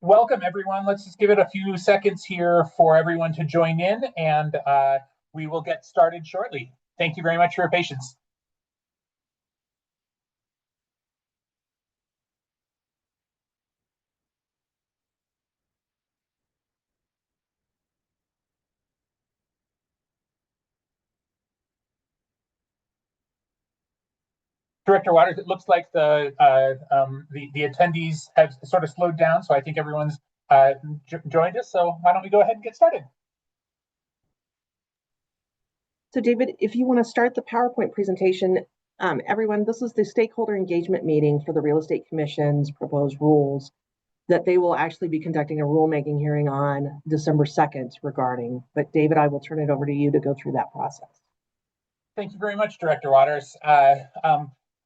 Welcome, everyone. Let's just give it a few seconds here for everyone to join in, and we will get started shortly. Thank you very much for your patience. Director Waters, it looks like the attendees have sort of slowed down, so I think everyone's joined us. So why don't we go ahead and get started? So David, if you want to start the PowerPoint presentation, everyone, this is the stakeholder engagement meeting for the Real Estate Commission's proposed rules that they will actually be conducting a rulemaking hearing on December 2nd regarding. But David, I will turn it over to you to go through that process. Thank you very much, Director Waters.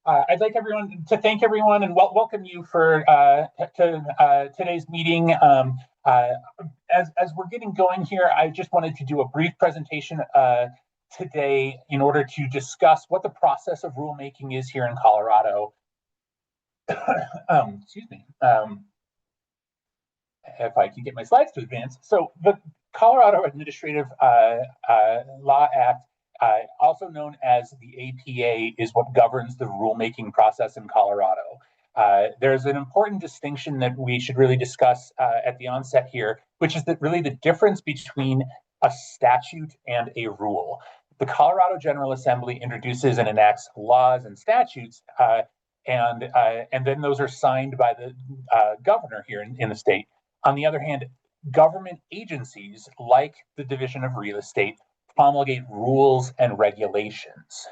I'd like everyone to thank everyone and welcome you for to today's meeting. As we're getting going here, I just wanted to do a brief presentation today in order to discuss what the process of rulemaking is here in Colorado. Excuse me. If I can get my slides to advance. So the Colorado Administrative Law Act, also known as the APA, is what governs the rulemaking process in Colorado. There's an important distinction that we should really discuss at the onset here, which is that really the difference between a statute and a rule. The Colorado General Assembly introduces and enacts laws and statutes, and then those are signed by the governor here in the state. On the other hand, government agencies like the Division of Real Estate promulgate rules and regulations.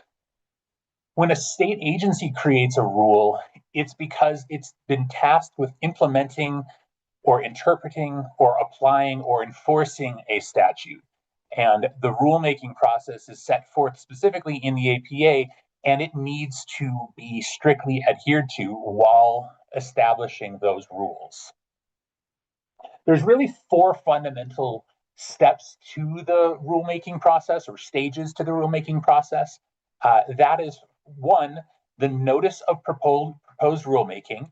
When a state agency creates a rule, it's because it's been tasked with implementing or interpreting or applying or enforcing a statute. And the rulemaking process is set forth specifically in the APA, and it needs to be strictly adhered to while establishing those rules. There's really four fundamental steps to the rulemaking process, or stages to the rulemaking process. That is, one, the notice of proposed rulemaking.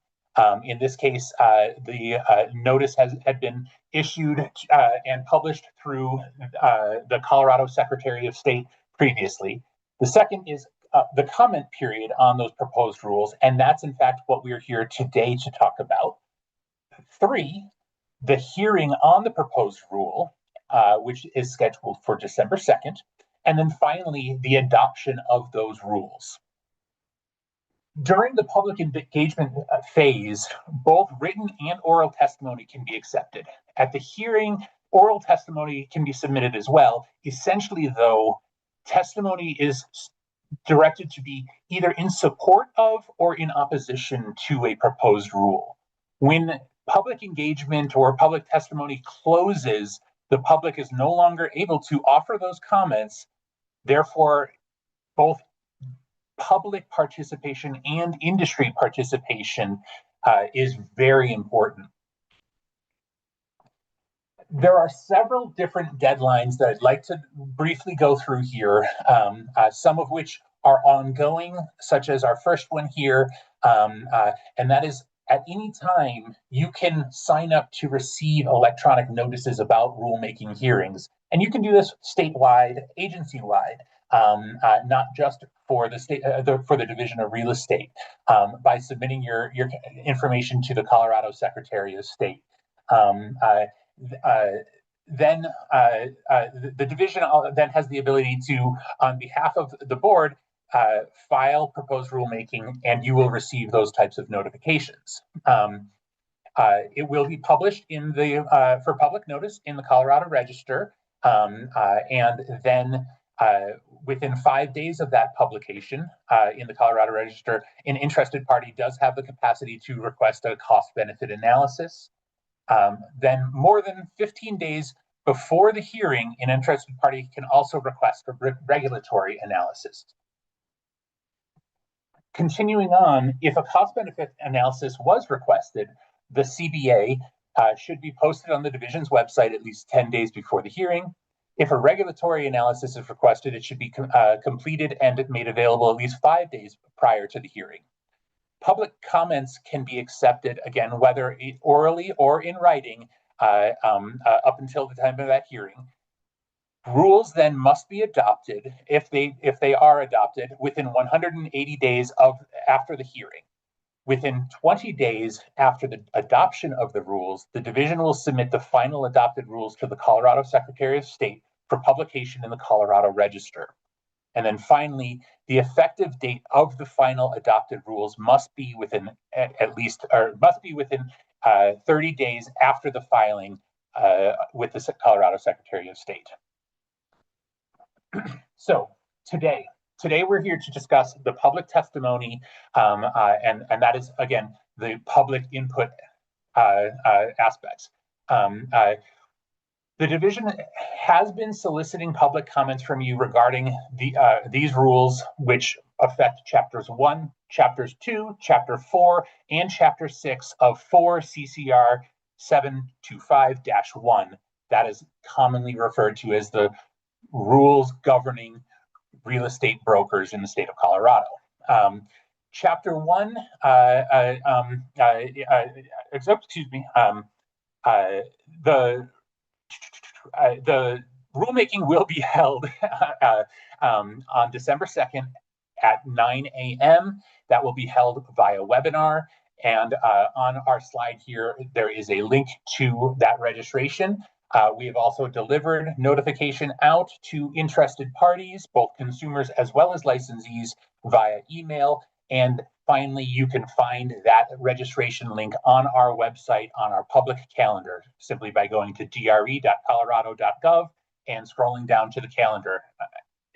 In this case, the notice had been issued and published through the Colorado Secretary of State previously. The second is the comment period on those proposed rules, and that's in fact what we're here today to talk about. Three, the hearing on the proposed rule, which is scheduled for December 2nd, and then finally, the adoption of those rules. During the public engagement phase, both written and oral testimony can be accepted. At the hearing, oral testimony can be submitted as well. Essentially, though, testimony is directed to be either in support of or in opposition to a proposed rule. When public engagement or public testimony closes, the public is no longer able to offer those comments. Therefore, both public participation and industry participation is very important. There are several different deadlines that I'd like to briefly go through here, some of which are ongoing, such as our first one here, and that is at any time you can sign up to receive electronic notices about rulemaking hearings. And you can do this statewide, agency-wide, not just for the state, for the Division of Real Estate, by submitting your information to the Colorado Secretary of State. Then the division then has the ability to, on behalf of the board, file proposed rulemaking, and you will receive those types of notifications. It will be published in the for public notice in the Colorado Register, and then within 5 days of that publication in the Colorado Register, an interested party does have the capacity to request a cost-benefit analysis. Then more than 15 days before the hearing, an interested party can also request a regulatory analysis. Continuing on, if a cost-benefit analysis was requested, the CBA should be posted on the division's website at least 10 days before the hearing. If a regulatory analysis is requested, it should be completed and made available at least 5 days prior to the hearing. Public comments can be accepted, again, whether orally or in writing, up until the time of that hearing. Rules then must be adopted if they are adopted within 180 days after the hearing. Within 20 days after the adoption of the rules, the division will submit the final adopted rules to the Colorado Secretary of State for publication in the Colorado Register. And then finally, the effective date of the final adopted rules must be within 30 days after the filing with the Colorado Secretary of State. So today we're here to discuss the public testimony, and that is, again, the public input aspects. The division has been soliciting public comments from you regarding these rules, which affect chapters 1, chapters 2, chapter 4, and chapter 6 of 4 CCR 725-1. That is commonly referred to as the rules governing real estate brokers in the state of Colorado. Chapter 1, the rulemaking will be held on December 2nd at 9 a.m. That will be held via webinar. And on our slide here, there is a link to that registration. We have also delivered notification out to interested parties, both consumers as well as licensees, via email. And finally, you can find that registration link on our website on our public calendar, simply by going to dre.colorado.gov and scrolling down to the calendar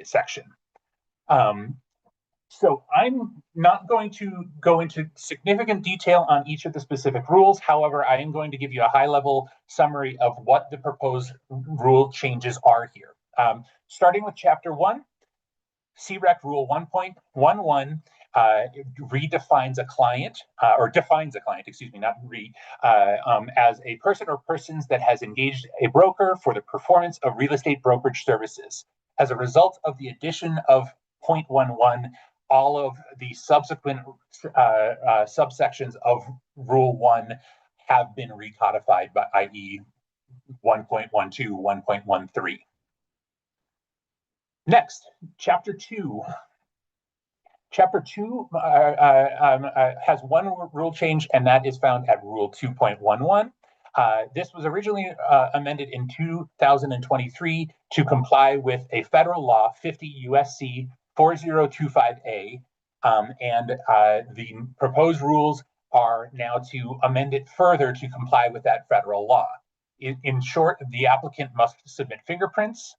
section. So I'm not going to go into significant detail on each of the specific rules. However, I am going to give you a high-level summary of what the proposed rule changes are here. Starting with Chapter 1, CREC Rule 1.11 redefines a client, or defines a client, excuse me, not as a person or persons that has engaged a broker for the performance of real estate brokerage services. As a result of the addition of 0.11, all of the subsequent subsections of Rule 1 have been recodified, by i.e. 1.12, 1.13. Next, Chapter 2. Chapter 2 has one rule change, and that is found at Rule 2.11. This was originally amended in 2023 to comply with a federal law, 50 USC 4025A, and the proposed rules are now to amend it further to comply with that federal law. In short, the applicant must submit fingerprints.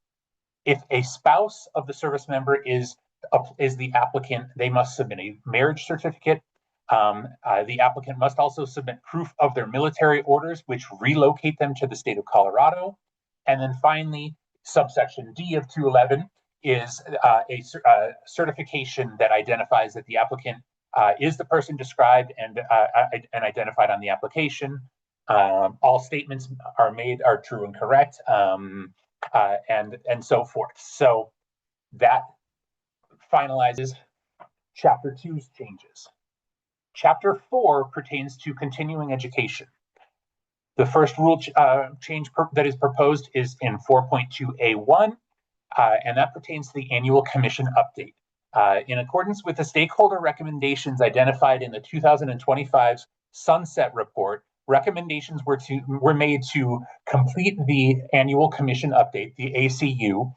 If a spouse of the service member is the applicant, they must submit a marriage certificate. The applicant must also submit proof of their military orders, which relocate them to the state of Colorado. And then finally, subsection D of 211 is a certification that identifies that the applicant is the person described and identified on the application. All statements are true and correct, and so forth. So that finalizes Chapter 2's changes. Chapter 4 pertains to continuing education. The first rule change that is proposed is in 4.2A1, and that pertains to the annual commission update. In accordance with the stakeholder recommendations identified in the 2025 Sunset Report, recommendations were made to complete the annual commission update, the ACU,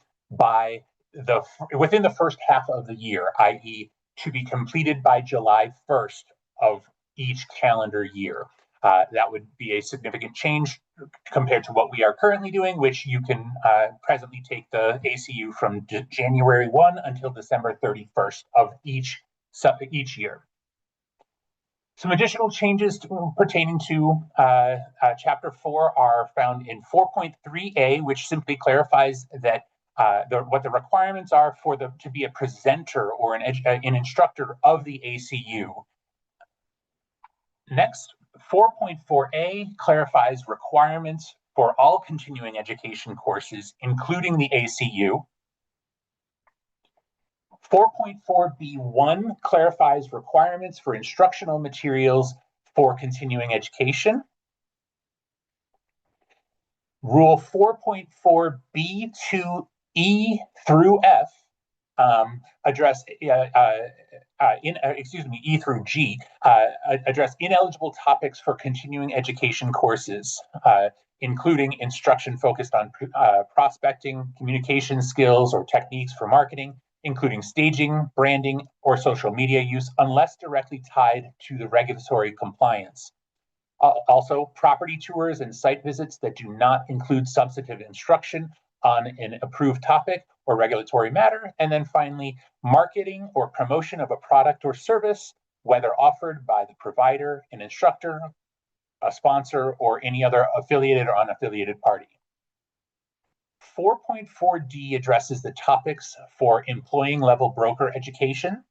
within the first half of the year, i.e. to be completed by July 1st of each calendar year. That would be a significant change compared to what we are currently doing, which you can presently take the ACU from January 1 until December 31st of each year. Some additional changes pertaining to Chapter 4 are found in 4.3A, which simply clarifies that what the requirements are to be a presenter or an instructor of the ACU. Next, 4.4A clarifies requirements for all continuing education courses, including the ACU. 4.4b1 clarifies requirements for instructional materials for continuing education. Rule 4.4b2e through F address E through G address ineligible topics for continuing education courses, including instruction focused on prospecting, communication skills, or techniques for marketing, including staging, branding, or social media use, unless directly tied to the regulatory compliance. Also, property tours and site visits that do not include substantive instruction on an approved topic or regulatory matter. And then finally, marketing or promotion of a product or service, whether offered by the provider, an instructor, a sponsor, or any other affiliated or unaffiliated party. 4.4d addresses the topics for employing level broker education.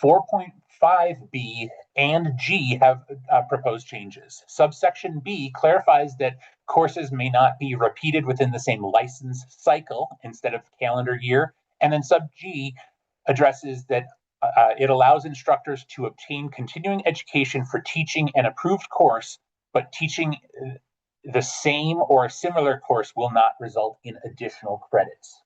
4.5b and G have proposed changes. Subsection B clarifies that courses may not be repeated within the same license cycle instead of calendar year. And then sub G addresses that it allows instructors to obtain continuing education for teaching an approved course, but teaching the same or a similar course will not result in additional credits.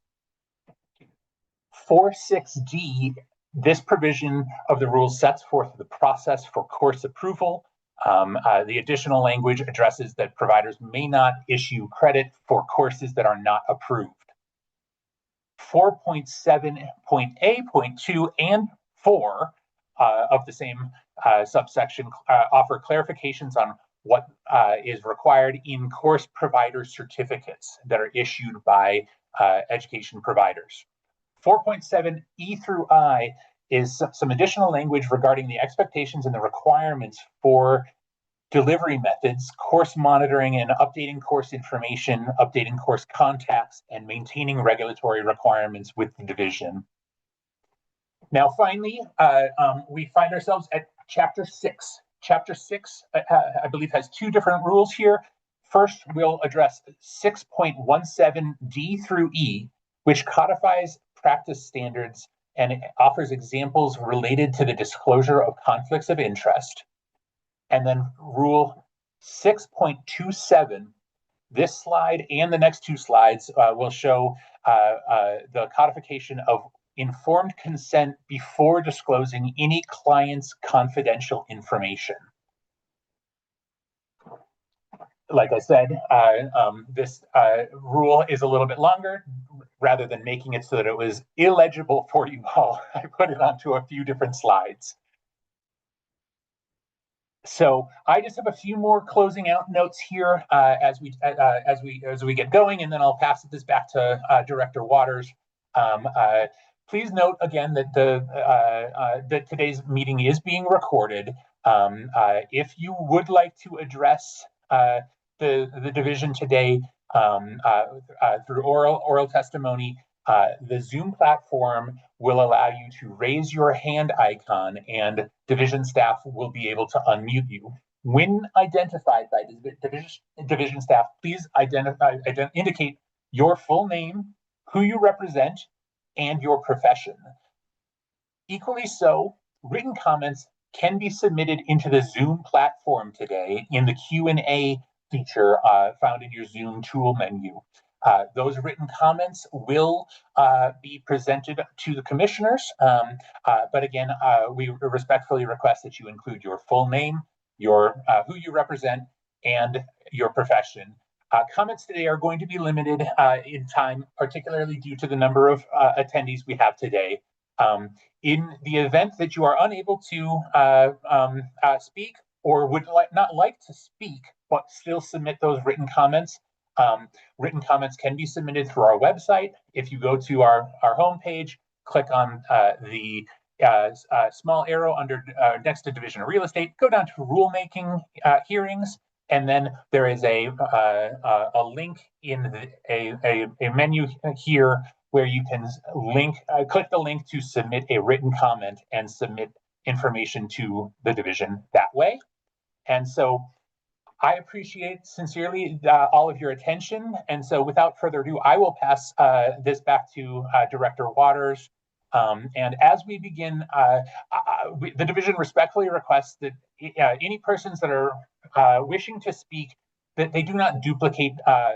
4.6d, this provision of the rules sets forth the process for course approval. The additional language addresses that providers may not issue credit for courses that are not approved. 4.7.a.2 and 4 of the same subsection offer clarifications on what is required in course provider certificates that are issued by education providers. 4.7e through I is some additional language regarding the expectations and the requirements for delivery methods, course monitoring and updating course information, updating course contacts, and maintaining regulatory requirements with the division. Now, finally, we find ourselves at Chapter 6. Chapter 6, I believe, has two different rules here. First, we'll address 6.17d through E, which codifies practice standards and it offers examples related to the disclosure of conflicts of interest. And then rule 6.27, this slide and the next two slides will show the codification of informed consent before disclosing any client's confidential information. Like I said, this rule is a little bit longer. Rather than making it so that it was illegible for you all, I put it onto a few different slides. So I just have a few more closing out notes here as we get going, and then I'll pass this back to Director Waters. Please note again that that today's meeting is being recorded. If you would like to address the division today through oral testimony, the Zoom platform will allow you to raise your hand icon and division staff will be able to unmute you. When identified by division staff, please indicate your full name, who you represent, and your profession. Equally so, written comments can be submitted into the Zoom platform today in the Q&A feature found in your Zoom tool menu. Those written comments will be presented to the commissioners, but again, we respectfully request that you include your full name, your who you represent, and your profession. Comments today are going to be limited in time, particularly due to the number of attendees we have today. In the event that you are unable to speak or would not like to speak, but still submit those written comments, written comments can be submitted through our website. If you go to our homepage, click on the small arrow under next to Division of Real Estate, go down to rulemaking hearings, and then there is a link in a menu here where you can click the link to submit a written comment and submit information to the division that way. And so I appreciate sincerely all of your attention. And so without further ado, I will pass this back to Director Waters. And as we begin, the division respectfully requests that any persons that are wishing to speak, that they do not duplicate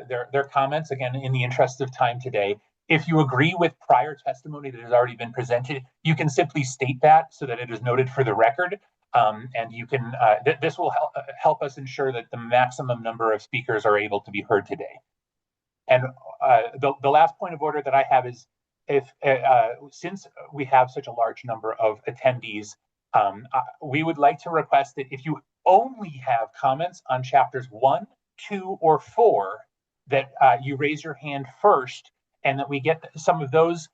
their comments, again, in the interest of time today. If you agree with prior testimony that has already been presented, you can simply state that so that it is noted for the record. And you can, this will help us ensure that the maximum number of speakers are able to be heard today. And the last point of order that I have is, if since we have such a large number of attendees, we would like to request that if you only have comments on chapters 1, 2, or 4, that you raise your hand first, and that we get some of those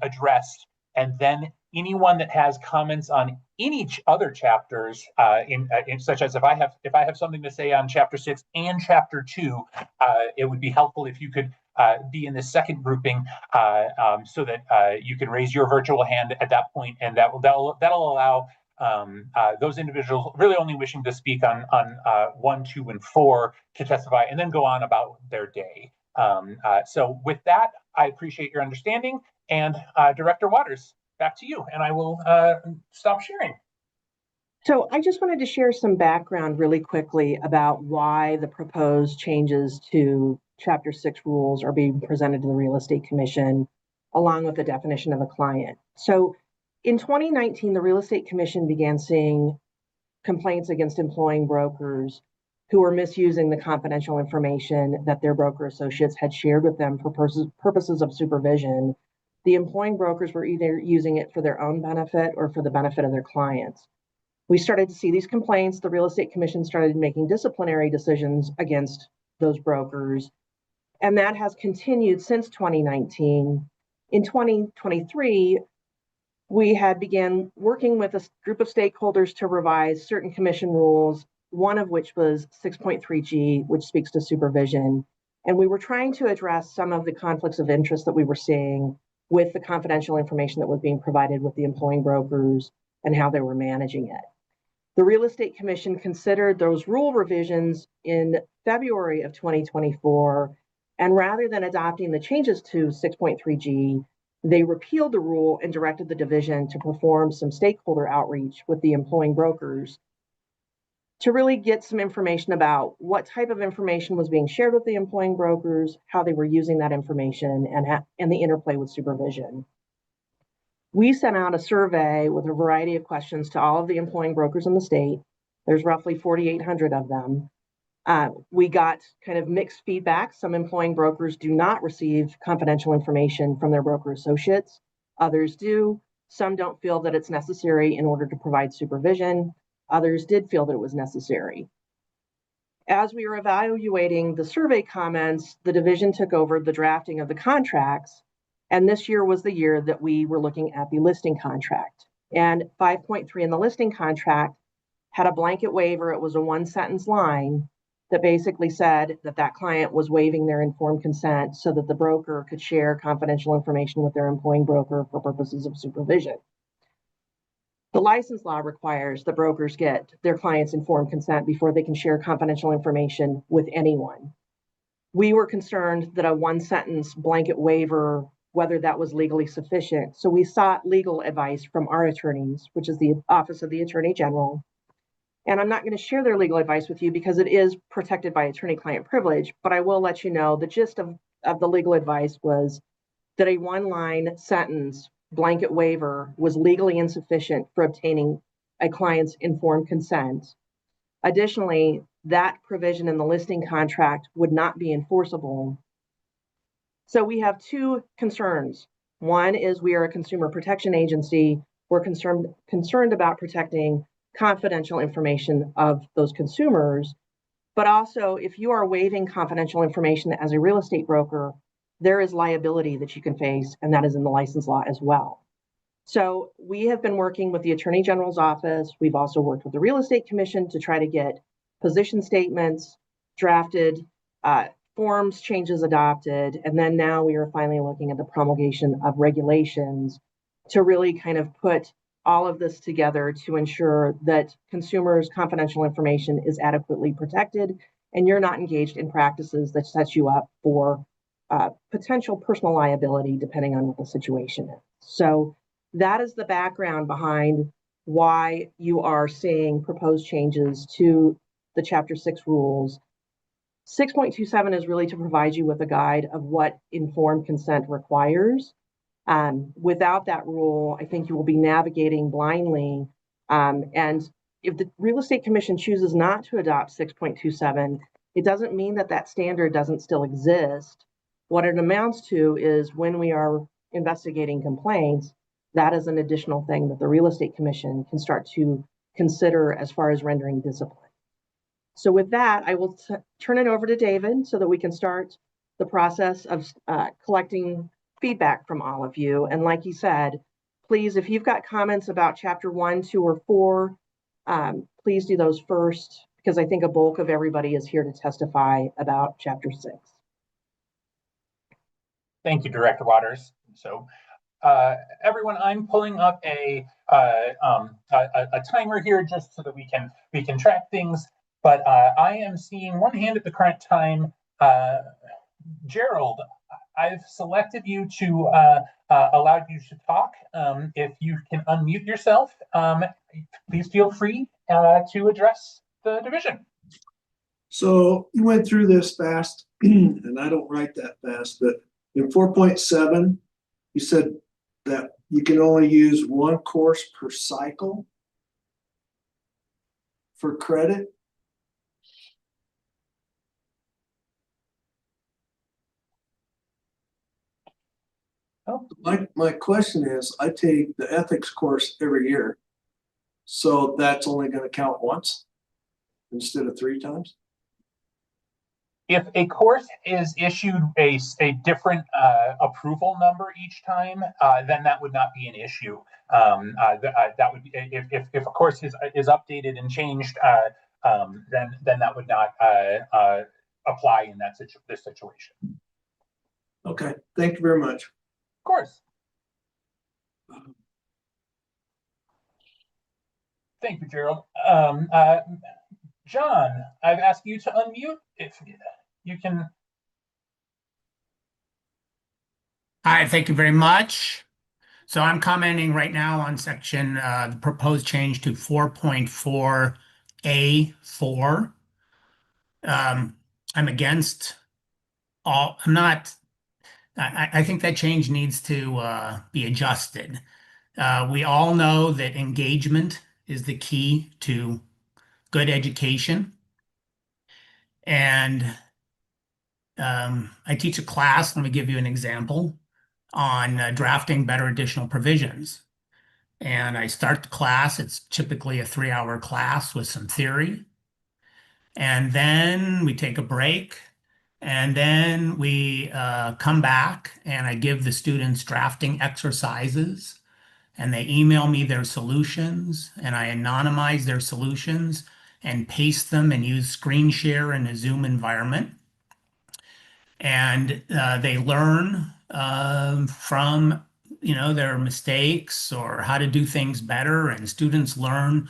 addressed, and then anyone that has comments on any other chapters, in such as if I have something to say on chapter 6 and chapter 2, it would be helpful if you could be in the second grouping, so that you can raise your virtual hand at that point, and that'll allow those individuals really only wishing to speak on 1, 2, and 4 to testify, and then go on about their day. So with that, I appreciate your understanding, and Director Waters, back to you, and I will stop sharing. So I just wanted to share some background really quickly about why the proposed changes to Chapter 6 rules are being presented to the Real Estate Commission, along with the definition of a client. So in 2019, the Real Estate Commission began seeing complaints against employing brokers who were misusing the confidential information that their broker associates had shared with them for purposes of supervision. The employing brokers were either using it for their own benefit or for the benefit of their clients. We started to see these complaints. The Real Estate Commission started making disciplinary decisions against those brokers, and that has continued since 2019. In 2023, we had began working with a group of stakeholders to revise certain commission rules, one of which was 6.3G, which speaks to supervision. And we were trying to address some of the conflicts of interest that we were seeing with the confidential information that was being provided with the employing brokers and how they were managing it. The Real Estate Commission considered those rule revisions in February of 2024, and rather than adopting the changes to 6.3G, they repealed the rule and directed the division to perform some stakeholder outreach with the employing brokers to really get some information about what type of information was being shared with the employing brokers, how they were using that information, and the interplay with supervision. We sent out a survey with a variety of questions to all of the employing brokers in the state. There's roughly 4,800 of them. We got kind of mixed feedback. Some employing brokers do not receive confidential information from their broker associates. Others do. Some don't feel that it's necessary in order to provide supervision. Others did feel that it was necessary. As we were evaluating the survey comments, the division took over the drafting of the contracts. And this year was the year that we were looking at the listing contract. And 5.3 in the listing contract had a blanket waiver. It was a one-sentence line that basically said that that client was waiving their informed consent so that the broker could share confidential information with their employing broker for purposes of supervision. The license law requires that brokers get their clients' informed consent before they can share confidential information with anyone. We were concerned that a one-sentence blanket waiver, whether that was legally sufficient. So we sought legal advice from our attorneys, which is the Office of the Attorney General. And I'm not going to share their legal advice with you because it is protected by attorney-client privilege, but I will let you know the gist of the legal advice was that a one-line sentence blanket waiver was legally insufficient for obtaining a client's informed consent. Additionally, that provision in the listing contract would not be enforceable. So we have two concerns. One is we are a consumer protection agency. We're concerned about protecting confidential information of those consumers. But also, if you are waiving confidential information as a real estate broker, there is liability that you can face, and that is in the license law as well. So we have been working with the Attorney General's office. We've also worked with the Real Estate Commission to try to get position statements drafted, forms changes adopted, and then now we are finally looking at the promulgation of regulations to really kind of put all of this together to ensure that consumers' confidential information is adequately protected and you're not engaged in practices that set you up for potential personal liability depending on what the situation is. So that is the background behind why you are seeing proposed changes to the Chapter 6 rules. 6.27 is really to provide you with a guide of what informed consent requires. Without that rule, I think you will be navigating blindly. And if the Real Estate Commission chooses not to adopt 6.27, it doesn't mean that that standard doesn't still exist. What it amounts to is when we are investigating complaints, that is an additional thing that the Real Estate Commission can start to consider as far as rendering discipline. So with that, I will turn it over to David so that we can start the process of collecting feedback from all of you. And like he said, please, if you've got comments about Chapter 1, 2, or 4, please do those first, because I think a bulk of everybody is here to testify about Chapter 6. Thank you, Director Waters. So everyone, I'm pulling up a timer here just so that we can track things. But I am seeing one hand at the current time. Gerald, I've selected you to allow you to talk. If you can unmute yourself, please feel free to address the division. So you went through this fast, and I don't write that fast, but in 4.7, you said that you can only use one course per cycle for credit. Oh. My question is, I take the ethics course every year, so that's only going to count once instead of 3 times? If a course is issued a different approval number each time, then that would not be an issue. That would be, if a course is updated and changed, then that would not apply in this situation. Okay, thank you very much. Of course. Thank you, Gerald. John, I've asked you to unmute if you can. Hi, thank you very much. So I'm commenting right now on section, the proposed change to 4.4A4. I'm against all, I think that change needs to be adjusted. We all know that engagement is the key to good education. And I teach a class, let me give you an example, on drafting better additional provisions. And I start the class, it's typically a 3-hour class with some theory. And then we take a break. And then we come back and I give the students drafting exercises and they email me their solutions and I anonymize their solutions and paste them and use screen share in a Zoom environment. And they learn from their mistakes or how to do things better, and students learn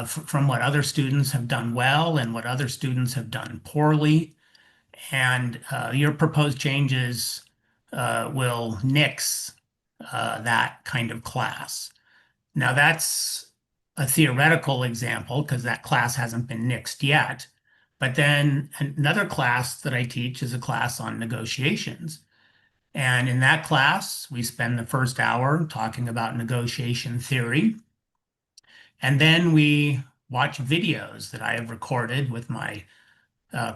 from what other students have done well and what other students have done poorly. And your proposed changes will nix that kind of class. Now that's a theoretical example because that class hasn't been nixed yet. But then another class that I teach is a class on negotiations. And in that class, we spend the first hour talking about negotiation theory. And then we watch videos that I have recorded with my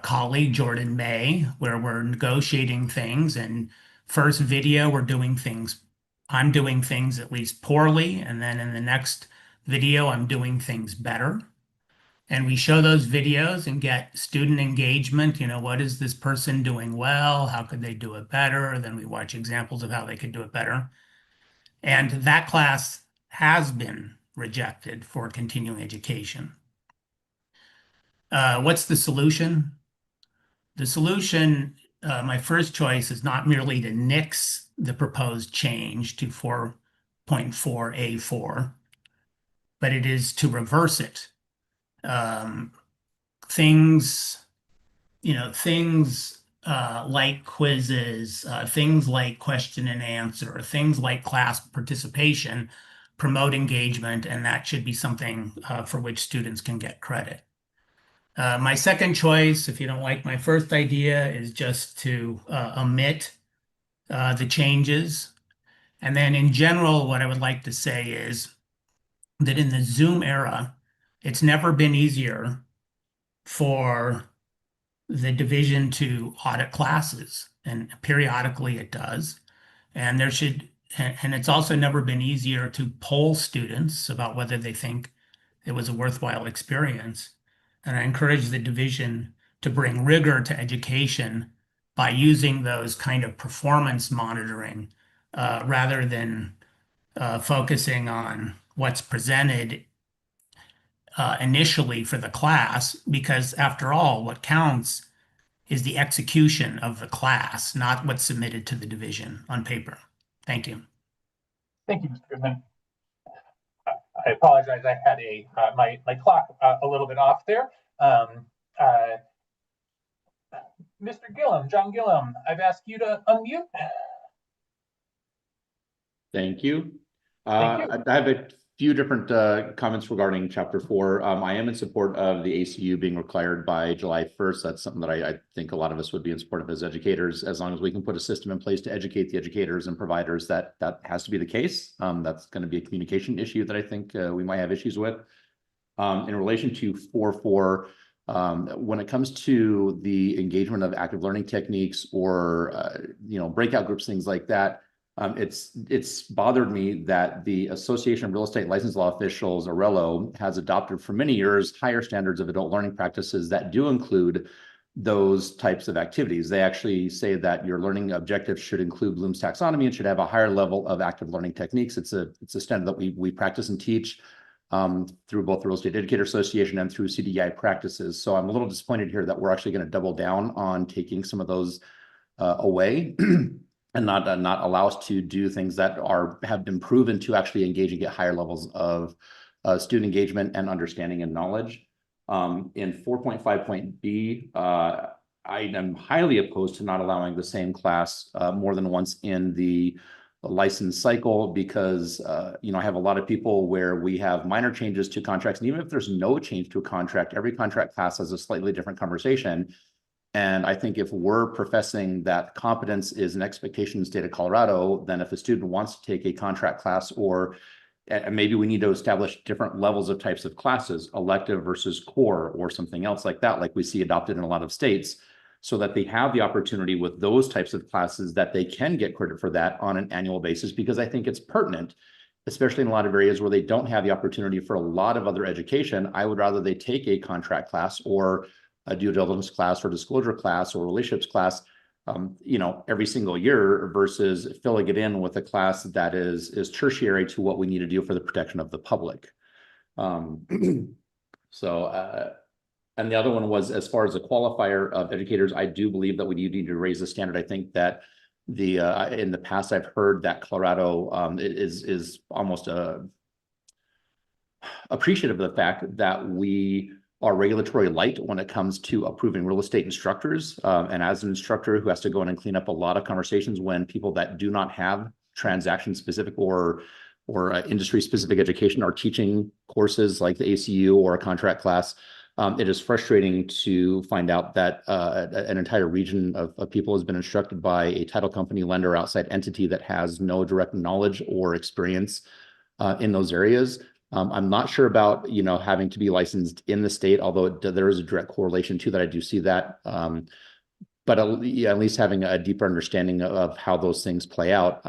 colleague, Jordan May, where we're negotiating things. And first video, I'm doing things at least poorly. And then in the next video, I'm doing things better. And we show those videos and get student engagement. What is this person doing well? How could they do it better? Then we watch examples of how they could do it better. And that class has been rejected for continuing education. What's the solution? The solution, my first choice is not merely to nix the proposed change to 5.4A4, but it is to reverse it. Things like quizzes, things like question and answer, things like class participation promote engagement, and that should be something for which students can get credit. My second choice, if you don't like my first idea, is just to omit the changes. And then in general, what I would like to say is that in the Zoom era, it's never been easier for the division to audit classes, and periodically it does. And it's also never been easier to poll students about whether they think it was a worthwhile experience. And I encourage the division to bring rigor to education by using those kind of performance monitoring rather than focusing on what's presented initially for the class, because after all, what counts is the execution of the class, not what's submitted to the division on paper. Thank you. Thank you, Mr. Goodman. I apologize. I had my clock a little bit off there. Mr. Gillum, John Gillum, I've asked you to unmute. Thank you. Thank you. I have a few different comments regarding Chapter 4. I am in support of the ACU being required by July 1st. That's something that I think a lot of us would be in support of as educators. As long as we can put a system in place to educate the educators and providers, that has to be the case. That's going to be a communication issue that I think we might have issues with. In relation to 4.4, when it comes to the engagement of active learning techniques or breakout groups, things like that, it's bothered me that the Association of Real Estate License Law Officials, ARELO, has adopted for many years higher standards of adult learning practices that do include those types of activities. They actually say that your learning objectives should include Bloom's taxonomy and should have a higher level of active learning techniques. It's a standard that we practice and teach through both the Real Estate Educator Association and through CDI practices. So I'm a little disappointed here that we're actually going to double down on taking some of those away and not allow us to do things that have been proven to actually engage and get higher levels of student engagement and understanding and knowledge. In 4.5.b, I am highly opposed to not allowing the same class more than once in the license cycle, because I have a lot of people where we have minor changes to contracts, and even if there's no change to a contract, every contract class has a slightly different conversation. And I think if we're professing that competence is an expectation in the state of Colorado, then if a student wants to take a contract class, or maybe we need to establish different levels of types of classes, elective versus core or something else like that, like we see adopted in a lot of states, so that they have the opportunity with those types of classes that they can get credit for that on an annual basis, because I think it's pertinent, especially in a lot of areas where they don't have the opportunity for a lot of other education. I would rather they take a contract class or a due diligence class or disclosure class or relationships class, every single year, versus filling it in with a class that is tertiary to what we need to do for the protection of the public. And the other one was, as far as the qualifier of educators, I do believe that we need to raise the standard. I think that in the past, I've heard that Colorado is almost appreciative of the fact that we are regulatory light when it comes to approving real estate instructors. And as an instructor who has to go in and clean up a lot of conversations when people that do not have transaction specific or industry specific education are teaching courses like the ACU or a contract class, it is frustrating to find out that an entire region of people has been instructed by a title company, lender, outside entity that has no direct knowledge or experience in those areas. I'm not sure about, having to be licensed in the state, although there is a direct correlation to that. I do see that. But at least having a deeper understanding of how those things play out.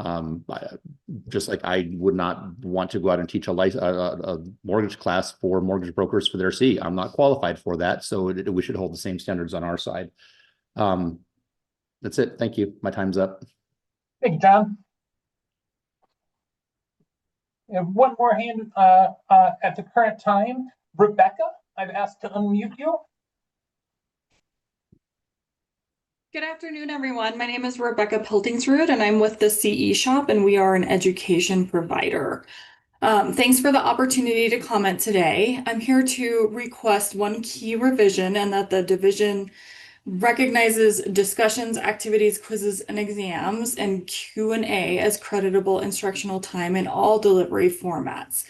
Just like I would not want to go out and teach a mortgage class for mortgage brokers for their C. I'm not qualified for that. So we should hold the same standards on our side. That's it. Thank you. My time's up. Thank you, John. We have one more hand at the current time. Rebecca, I've asked to unmute you. Good afternoon, everyone. My name is Rebecca Piltingsrud, and I'm with the CE Shop, and we are an education provider. Thanks for the opportunity to comment today. I'm here to request one key revision, and that the division recognizes discussions, activities, quizzes, and exams, and Q&A as creditable instructional time in all delivery formats.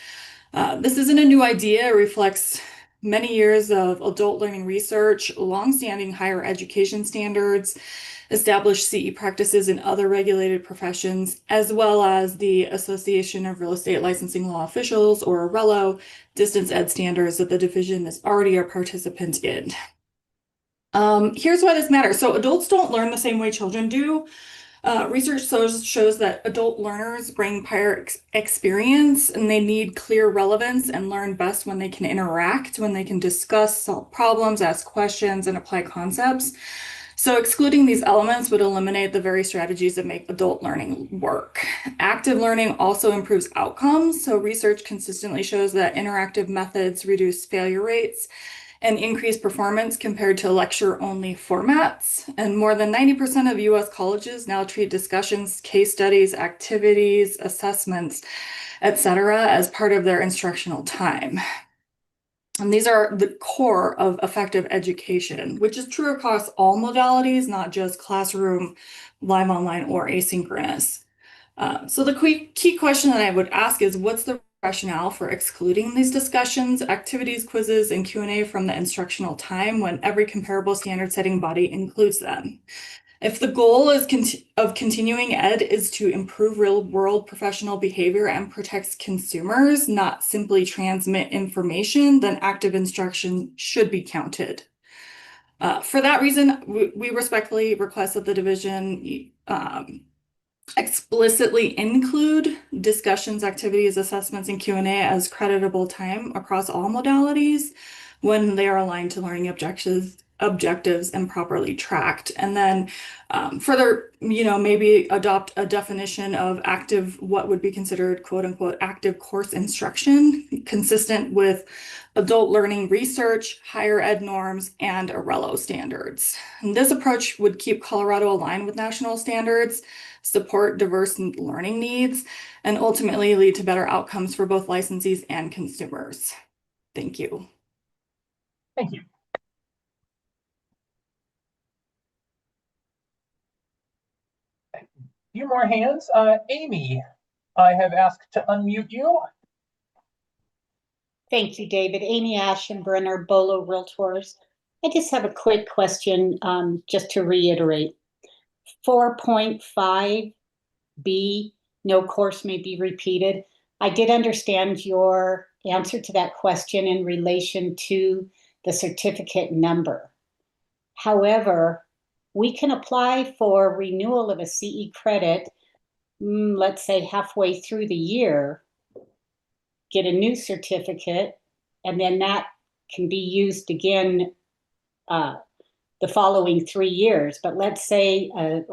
This isn't a new idea. It reflects many years of adult learning research, longstanding higher education standards, established CE practices in other regulated professions, as well as the Association of Real Estate Licensing Law Officials, or ARELO, distance ed standards that the division is already a participant in. Here's why this matters. So adults don't learn the same way children do. Research shows that adult learners bring prior experience, and they need clear relevance and learn best when they can interact, when they can discuss, solve problems, ask questions, and apply concepts. So excluding these elements would eliminate the very strategies that make adult learning work. Active learning also improves outcomes. So research consistently shows that interactive methods reduce failure rates and increase performance compared to lecture-only formats. And more than 90% of US colleges now treat discussions, case studies, activities, assessments, etc., as part of their instructional time. And these are the core of effective education, which is true across all modalities, not just classroom, live online, or asynchronous. So the key question that I would ask is, what's the rationale for excluding these discussions, activities, quizzes, and Q&A from the instructional time when every comparable standard setting body includes them? If the goal of continuing ed is to improve real world professional behavior and protects consumers, not simply transmit information, then active instruction should be counted. For that reason, we respectfully request that the division explicitly include discussions, activities, assessments, and Q&A as creditable time across all modalities when they are aligned to learning objectives and properly tracked. And then further, maybe adopt a definition of active, what would be considered quote unquote active course instruction, consistent with adult learning research, higher ed norms, and ARELO standards. And this approach would keep Colorado aligned with national standards, support diverse learning needs, and ultimately lead to better outcomes for both licensees and consumers. Thank you. Thank you. A few more hands. Amy, I have asked to unmute you. Thank you, David. Amy Aschenbrenner, Bolo Realtors. I just have a quick question, just to reiterate. 4.5B, no course may be repeated. I did understand your answer to that question in relation to the certificate number. However, we can apply for renewal of a CE credit, let's say halfway through the year, get a new certificate, and then that can be used again the following 3 years. But let's say a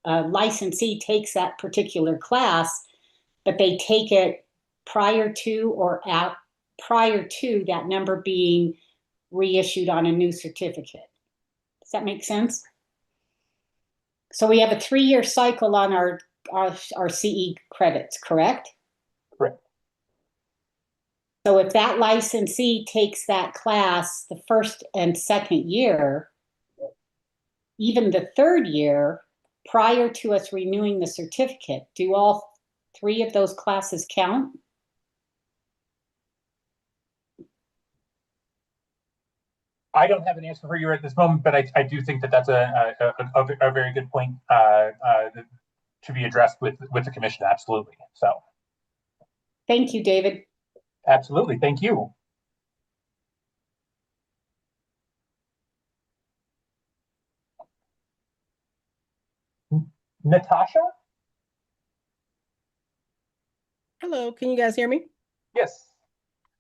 licensee takes that particular class, but they take it prior to or prior to that number being reissued on a new certificate. Does that make sense? So we have a 3-year cycle on our CE credits, correct? Correct. So if that licensee takes that class the first and second year, even the third year, prior to us renewing the certificate, do all 3 of those classes count? I don't have an answer for you at this moment, but I do think that that's a very good point to be addressed with the commission. Absolutely. So. Thank you, David. Absolutely. Thank you. Natasha? Hello, can you guys hear me? Yes.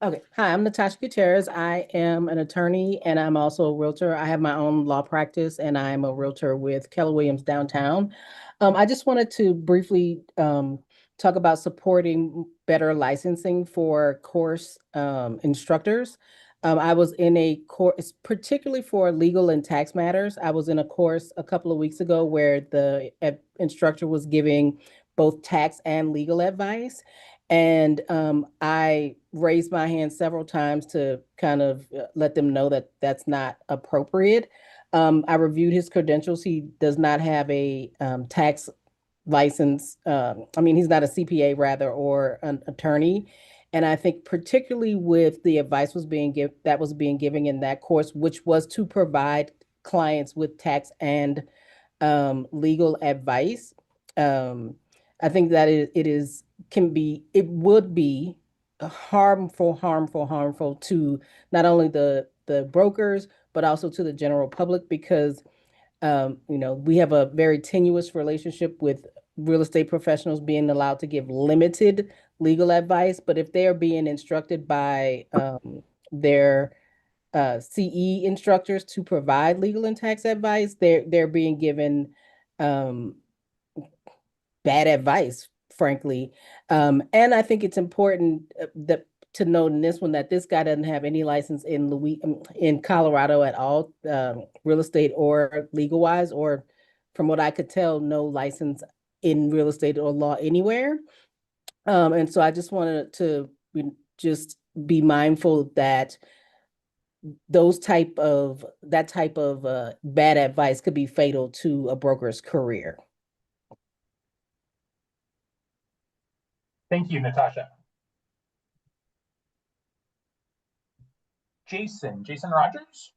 Okay, hi, I'm Natasha Gutierrez. I am an attorney and I'm also a realtor. I have my own law practice and I'm a realtor with Keller Williams downtown. I just wanted to briefly talk about supporting better licensing for course instructors. I was in a course, particularly for legal and tax matters. I was in a course a couple of weeks ago where the instructor was giving both tax and legal advice. And I raised my hand several times to kind of let them know that that's not appropriate. I reviewed his credentials. He does not have a tax license. I mean, he's not a CPA rather, or an attorney. And I think particularly with the advice was being given in that course, which was to provide clients with tax and legal advice. I think that it would be harmful to not only the brokers, but also to the general public, because we have a very tenuous relationship with real estate professionals being allowed to give limited legal advice. But if they are being instructed by their CE instructors to provide legal and tax advice, they're being given bad advice, frankly. And I think it's important to note in this one that this guy doesn't have any license in Colorado at all, real estate or legal wise, or from what I could tell, no license in real estate or law anywhere. And so I just wanted to just be mindful that that type of bad advice could be fatal to a broker's career. Thank you, Natasha. Jason Rogers?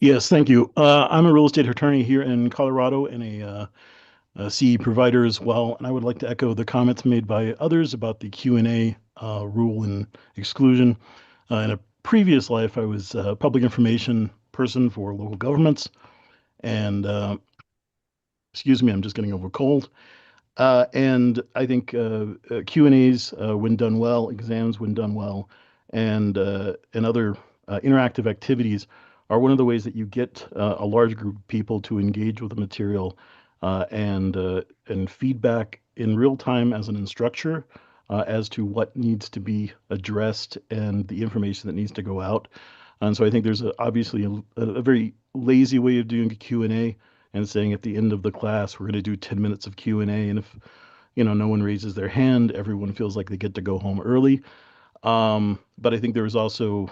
Yes, thank you. I'm a real estate attorney here in Colorado and a CE provider as well. And I would like to echo the comments made by others about the Q&A rule and exclusion. In a previous life, I was a public information person for local governments. And excuse me, I'm just getting over a cold. And I think Q&As, when done well, exams when done well, and other interactive activities are one of the ways that you get a large group of people to engage with the material and feedback in real time as an instructor as to what needs to be addressed and the information that needs to go out. And so I think there's obviously a very lazy way of doing a Q&A and saying at the end of the class, we're going to do 10 minutes of Q&A. And if, no one raises their hand, everyone feels like they get to go home early. But I think there's also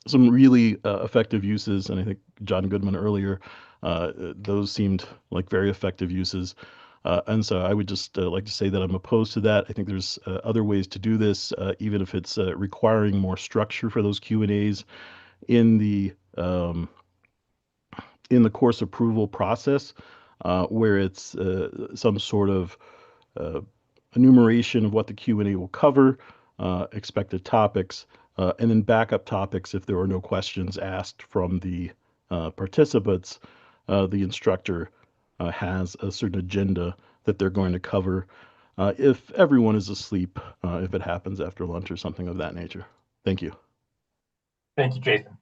some really effective uses. And I think John Goodman earlier, those seemed like very effective uses. And so I would just like to say that I'm opposed to that. I think there's other ways to do this, even if it's requiring more structure for those Q&As in the course approval process, where it's some sort of enumeration of what the Q&A will cover, expected topics, and then backup topics if there are no questions asked from the participants. The instructor has a certain agenda that they're going to cover if everyone is asleep, if it happens after lunch or something of that nature. Thank you. Thank you, Jason.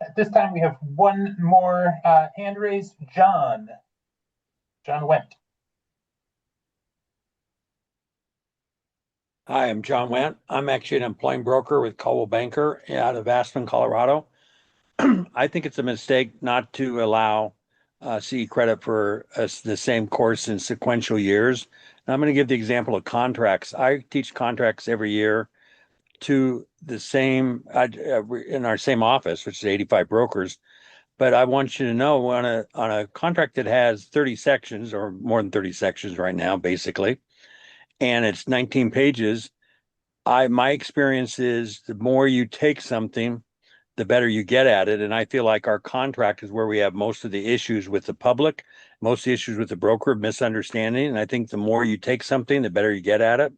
At this time, we have one more hand raised. John Wendt. Hi, I'm John Wendt. I'm actually an employing broker with Coldwell Banker out of Aspen, Colorado. I think it's a mistake not to allow CE credit for the same course in sequential years. And I'm going to give the example of contracts. I teach contracts every year to the same in our same office, which is 85 brokers. But I want you to know on a contract that has 30 sections or more than 30 sections right now, basically, and it's 19 pages. My experience is the more you take something, the better you get at it. And I feel like our contract is where we have most of the issues with the public, most of the issues with the broker, misunderstanding. And I think the more you take something, the better you get at it.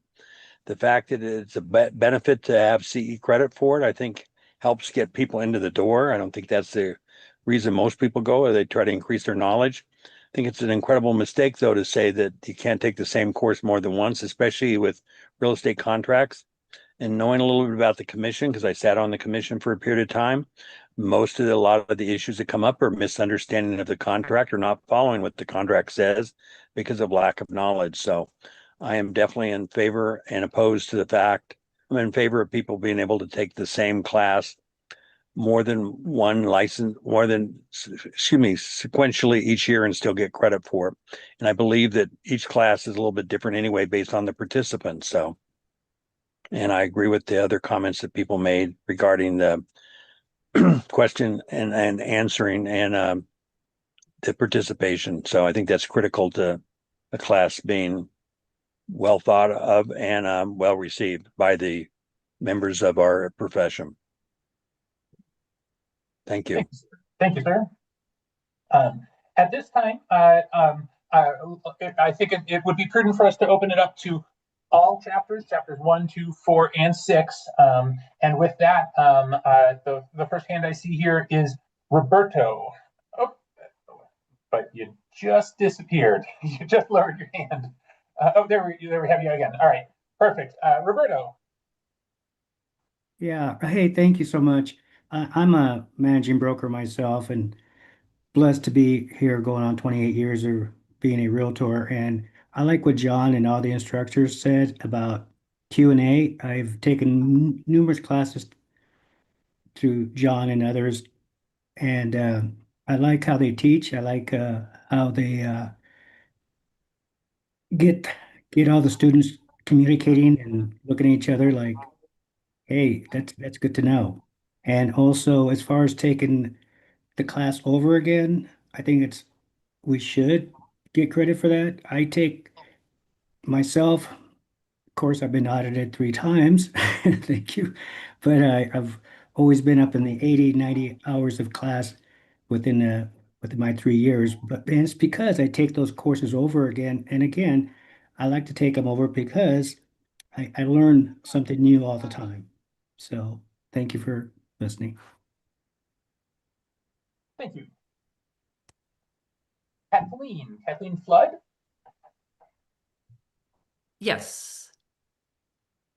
The fact that it's a benefit to have CE credit for it, I think helps get people into the door. I don't think that's the reason most people go, or they try to increase their knowledge. I think it's an incredible mistake, though, to say that you can't take the same course more than once, especially with real estate contracts. And knowing a little bit about the commission, because I sat on the commission for a period of time, a lot of the issues that come up are misunderstanding of the contract or not following what the contract says. because of lack of knowledge. So I am definitely in favor and opposed to the fact, I'm in favor of people being able to take the same class more than one license, sequentially each year and still get credit for it. And I believe that each class is a little bit different anyway, based on the participants. So, and I agree with the other comments that people made regarding the question and answering and the participation. So I think that's critical to a class being well thought of and well received by the members of our profession. Thank you. Thank you, sir. At this time, I think it would be prudent for us to open it up to all chapters 1, 2, 4, and 6. And with that, the first hand I see here is Roberto. Oh, but you just disappeared. You just lowered your hand. Oh, there we have you again. All right, perfect. Roberto. Yeah. Hey, thank you so much. I'm a managing broker myself and blessed to be here going on 28 years of being a realtor. And I like what John and all the instructors said about Q&A. I've taken numerous classes through John and others, and I like how they teach. I like how they get all the students communicating and looking at each other like, hey, that's good to know. And also, as far as taking the class over again, I think we should get credit for that. I take myself, of course, I've been audited 3 times. Thank you. But I've always been up in the 80, 90 hours of class within my 3 years. But and it's because I take those courses over again and again. I like to take them over because I learn something new all the time. So thank you for listening. Thank you. Kathleen Flood. Yes.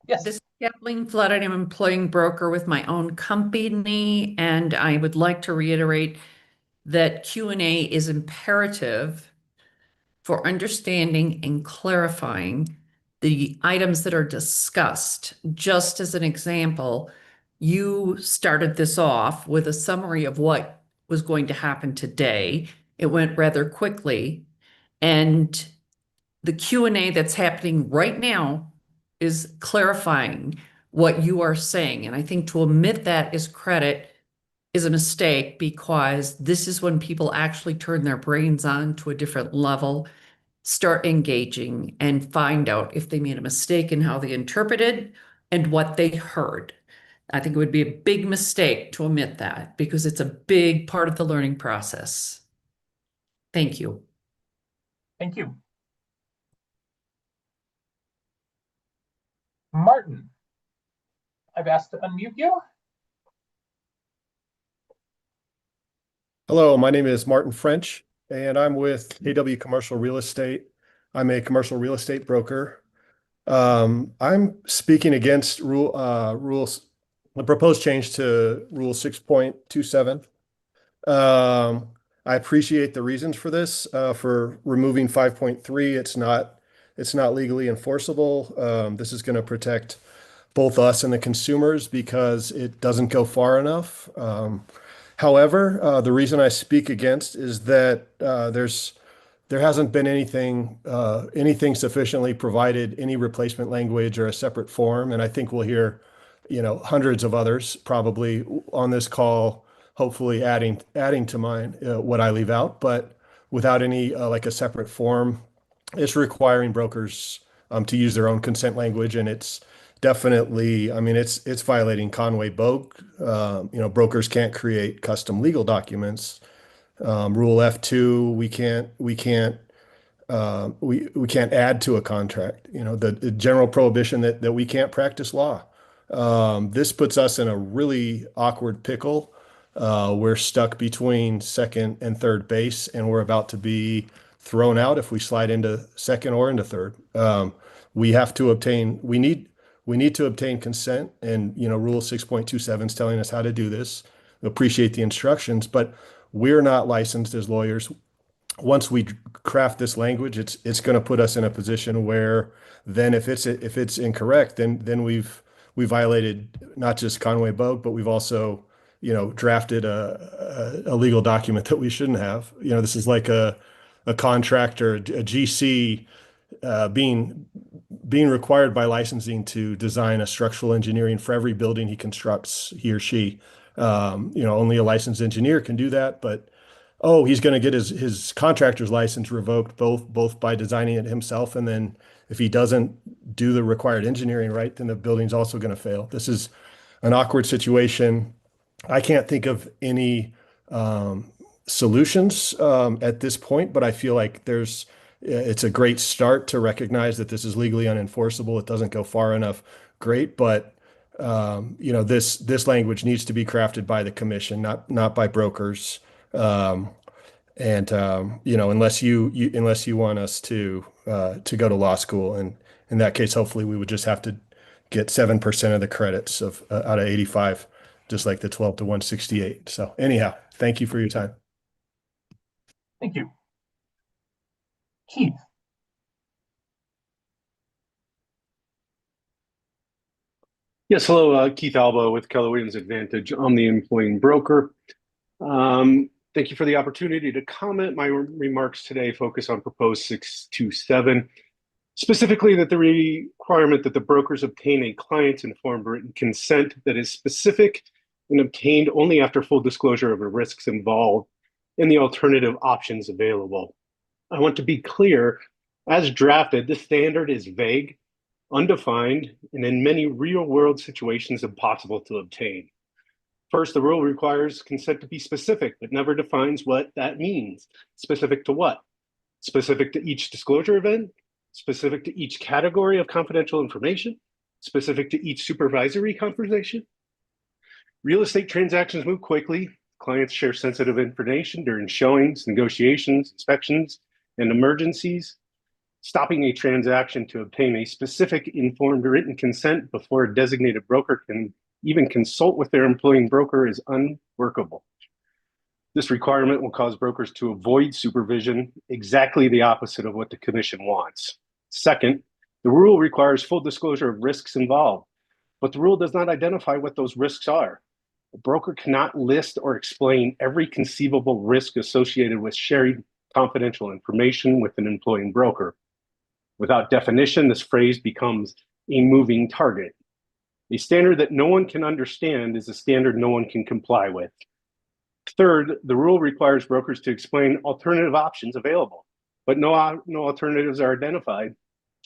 Yes. This is Kathleen Flood. I'm an employing broker with my own company, and I would like to reiterate that Q&A is imperative for understanding and clarifying the items that are discussed. Just as an example, you started this off with a summary of what was going to happen today. It went rather quickly, and the Q&A that's happening right now is clarifying what you are saying. And I think to omit that as credit is a mistake, because this is when people actually turn their brains on to a different level, start engaging, and find out if they made a mistake in how they interpreted and what they heard. I think it would be a big mistake to omit that, because it's a big part of the learning process. Thank you. Thank you. Martin, I've asked to unmute you. Hello, my name is Martin French, and I'm with AW Commercial Real Estate. I'm a commercial real estate broker. I'm speaking against rules, the proposed change to Rule 6.27. I appreciate the reasons for this, for removing 5.3. It's not legally enforceable. This is going to protect both us and the consumers because it doesn't go far enough. However, the reason I speak against is that there hasn't been anything sufficiently provided, any replacement language or a separate form, and I think we'll hear, hundreds of others probably on this call, hopefully adding to mine what I leave out, but without any like a separate form. It's requiring brokers to use their own consent language, and it's definitely, I mean, it's violating Conway Bogue. Brokers can't create custom legal documents. Rule F2, we can't add to a contract. The general prohibition that we can't practice law. This puts us in a really awkward pickle. We're stuck between second and third base, and we're about to be thrown out if we slide into second or into third. We need to obtain consent, and Rule 6.27 is telling us how to do this. We appreciate the instructions, but we're not licensed as lawyers. once we craft this language, it's going to put us in a position where then if it's incorrect, then we violated not just Conway Bogue, but we've also, drafted a legal document that we shouldn't have. This is like a contractor, a GC, being required by licensing to design a structural engineering for every building he constructs, he or she. Only a licensed engineer can do that, but he's going to get his contractor's license revoked both by designing it himself, and then if he doesn't do the required engineering right, then the building's also going to fail. This is an awkward situation. I can't think of any solutions at this point, but I feel like it's a great start to recognize that this is legally unenforceable. It doesn't go far enough. Great, but this language needs to be crafted by the commission, not by brokers. Unless you want us to go to law school, and in that case, hopefully we would just have to get 7% of the credits out of 85, just like the 12 to 168. So anyhow, thank you for your time. Thank you. Keith. Yes, hello, Keith Alba with Keller Williams Advantage. I'm the employing broker. Thank you for the opportunity to comment. My remarks today focus on proposed 627, specifically that the requirement that the brokers obtain a client-informed written consent that is specific and obtained only after full disclosure of the risks involved and the alternative options available. I want to be clear, as drafted, the standard is vague, undefined, and in many real-world situations impossible to obtain. First, the rule requires consent to be specific, but never defines what that means. Specific to what? Specific to each disclosure event? Specific to each category of confidential information? Specific to each supervisory conversation? Real estate transactions move quickly. Clients share sensitive information during showings, negotiations, inspections, and emergencies. Stopping a transaction to obtain a specific informed written consent before a designated broker can even consult with their employing broker is unworkable. This requirement will cause brokers to avoid supervision, exactly the opposite of what the commission wants. Second, the rule requires full disclosure of risks involved, but the rule does not identify what those risks are. A broker cannot list or explain every conceivable risk associated with sharing confidential information with an employing broker. Without definition, this phrase becomes a moving target. A standard that no one can understand is a standard no one can comply with. Third, the rule requires brokers to explain alternative options available, but no alternatives are identified,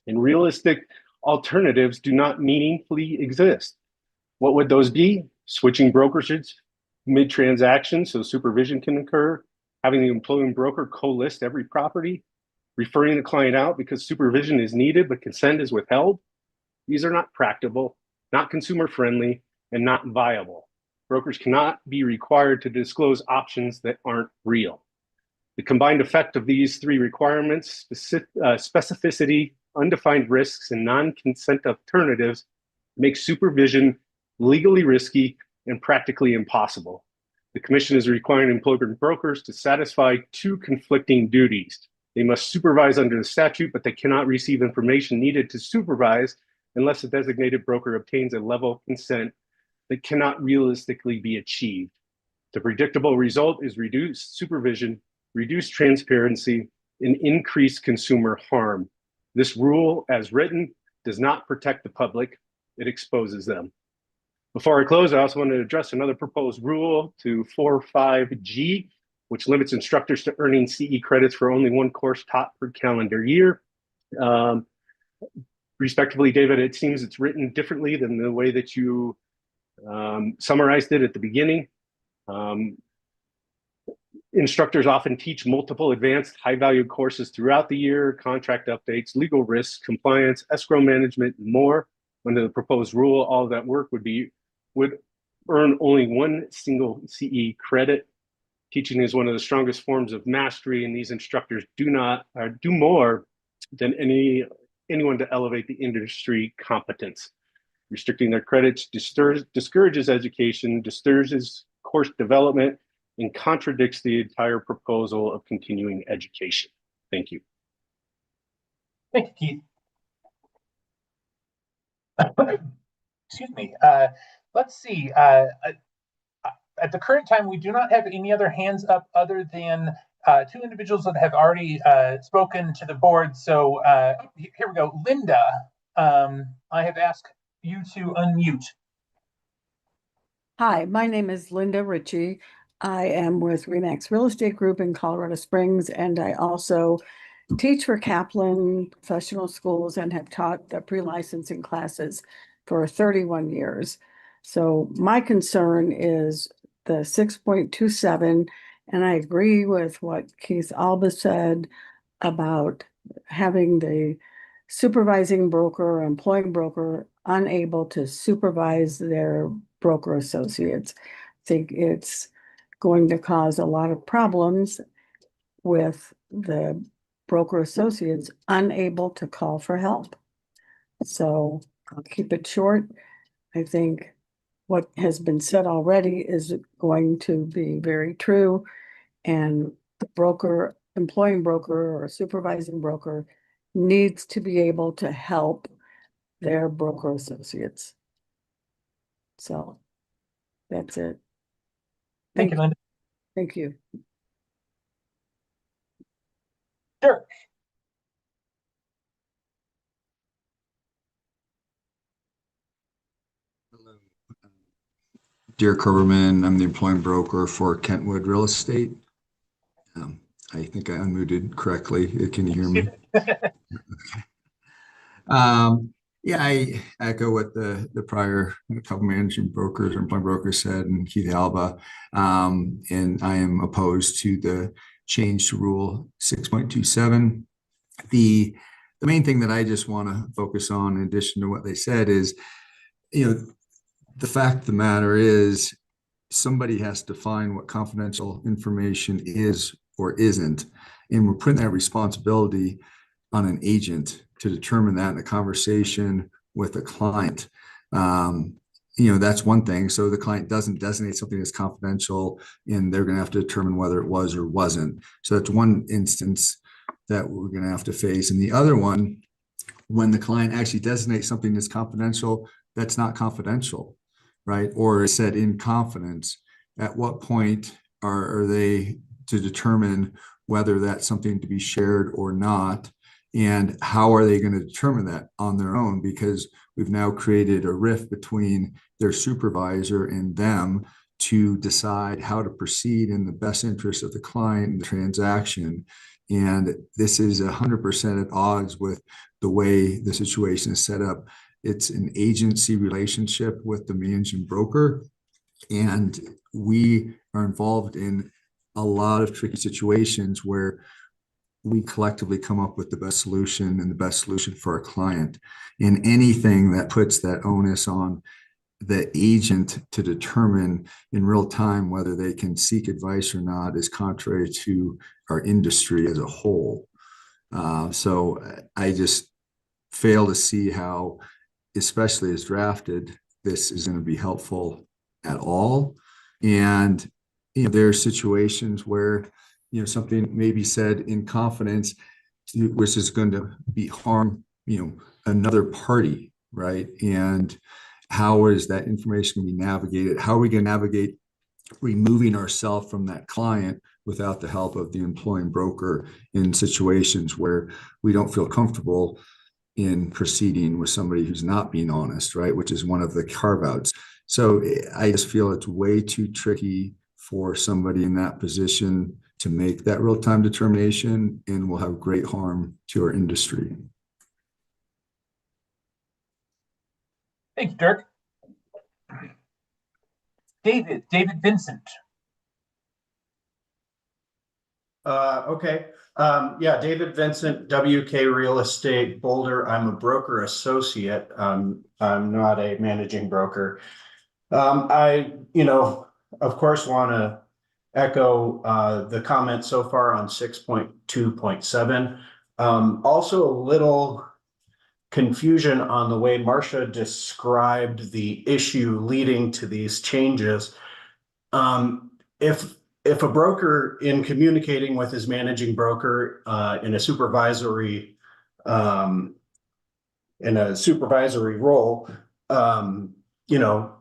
and realistic alternatives do not meaningfully exist. What would those be? Switching brokerages mid-transaction so supervision can occur, having the employing broker co-list every property, referring the client out because supervision is needed but consent is withheld. These are not practical, not consumer friendly, and not viable. Brokers cannot be required to disclose options that aren't real. The combined effect of these three requirements, specificity, undefined risks, and non-consent alternatives, makes supervision legally risky and practically impossible. The commission is requiring employment brokers to satisfy two conflicting duties. They must supervise under the statute, but they cannot receive information needed to supervise unless a designated broker obtains a level of consent that cannot realistically be achieved. The predictable result is reduced supervision, reduced transparency, and increased consumer harm. This rule, as written, does not protect the public, it exposes them. Before I close, I also want to address another proposed rule to 45G, which limits instructors to earning CE credits for only one course taught per calendar year. Respectively, David, it seems it's written differently than the way that you summarized it at the beginning. Instructors often teach multiple advanced high-value courses throughout the year, contract updates, legal risks, compliance, escrow management, and more. Under the proposed rule, all of that work would earn only one single CE credit. Teaching is one of the strongest forms of mastery, and these instructors do more than anyone to elevate the industry competence. Restricting their credits discourages education, discourages course development, and contradicts the entire proposal of continuing education. Thank you. Thank you, Keith. Excuse me. Let's see. At the current time, we do not have any other hands up other than two individuals that have already spoken to the board. So here we go. Linda, I have asked you to unmute. Hi, my name is Linda Ritchie. I am with Remax Real Estate Group in Colorado Springs, and I also teach for Kaplan Professional Schools and have taught the pre-licensing classes for 31 years. So my concern is the 6.27, and I agree with what Keith Alba said about having the supervising broker or employing broker unable to supervise their broker associates. I think it's going to cause a lot of problems with the broker associates unable to call for help. So I'll keep it short. I think what has been said already is going to be very true. And the broker, employing broker or supervising broker needs to be able to help their broker associates. So that's it. Thank you, Linda. Thank you. Sure. Derek Herberman, I'm the employing broker for Kentwood Real Estate. I think I unmuted correctly. Can you hear me? Okay. Yeah, I echo what the prior couple managing brokers or employing brokers said, and Keith Alba. And I am opposed to the change to Rule 6.27. The main thing that I just want to focus on, in addition to what they said, is, the fact of the matter is somebody has to define what confidential information is or isn't. And we're putting that responsibility on an agent to determine that in a conversation with a client. That's one thing. So the client doesn't designate something as confidential, and they're going to have to determine whether it was or wasn't. So that's one instance that we're going to have to face. And the other one, when the client actually designates something as confidential, that's not confidential, right? Or is said in confidence. At what point are they to determine whether that's something to be shared or not? And how are they going to determine that on their own? Because we've now created a rift between their supervisor and them to decide how to proceed in the best interest of the client and the transaction. And this is 100% at odds with the way the situation is set up. It's an agency relationship with the managing broker, and we are involved in a lot of tricky situations where we collectively come up with the best solution and the best solution for our client. And anything that puts that onus on the agent to determine in real time whether they can seek advice or not is contrary to our industry as a whole. So I just fail to see how, especially as drafted, this is going to be helpful at all. And there are situations where something may be said in confidence, which is going to be harm another party, right? And how is that information going to be navigated? How are we going to navigate removing ourselves from that client without the help of the employing broker in situations where we don't feel comfortable in proceeding with somebody who's not being honest, right? Which is one of the carve-outs. So I just feel it's way too tricky for somebody in that position to make that real-time determination, and will have great harm to our industry. Thank you, Dirk. David Vincent. Okay. Yeah, David Vincent, WK Real Estate, Boulder. I'm a broker associate. I'm not a managing broker. I, of course, want to echo the comment so far on 6.2.7. Also a little confusion on the way Marcia described the issue leading to these changes. if a broker in communicating with his managing broker in a supervisory role,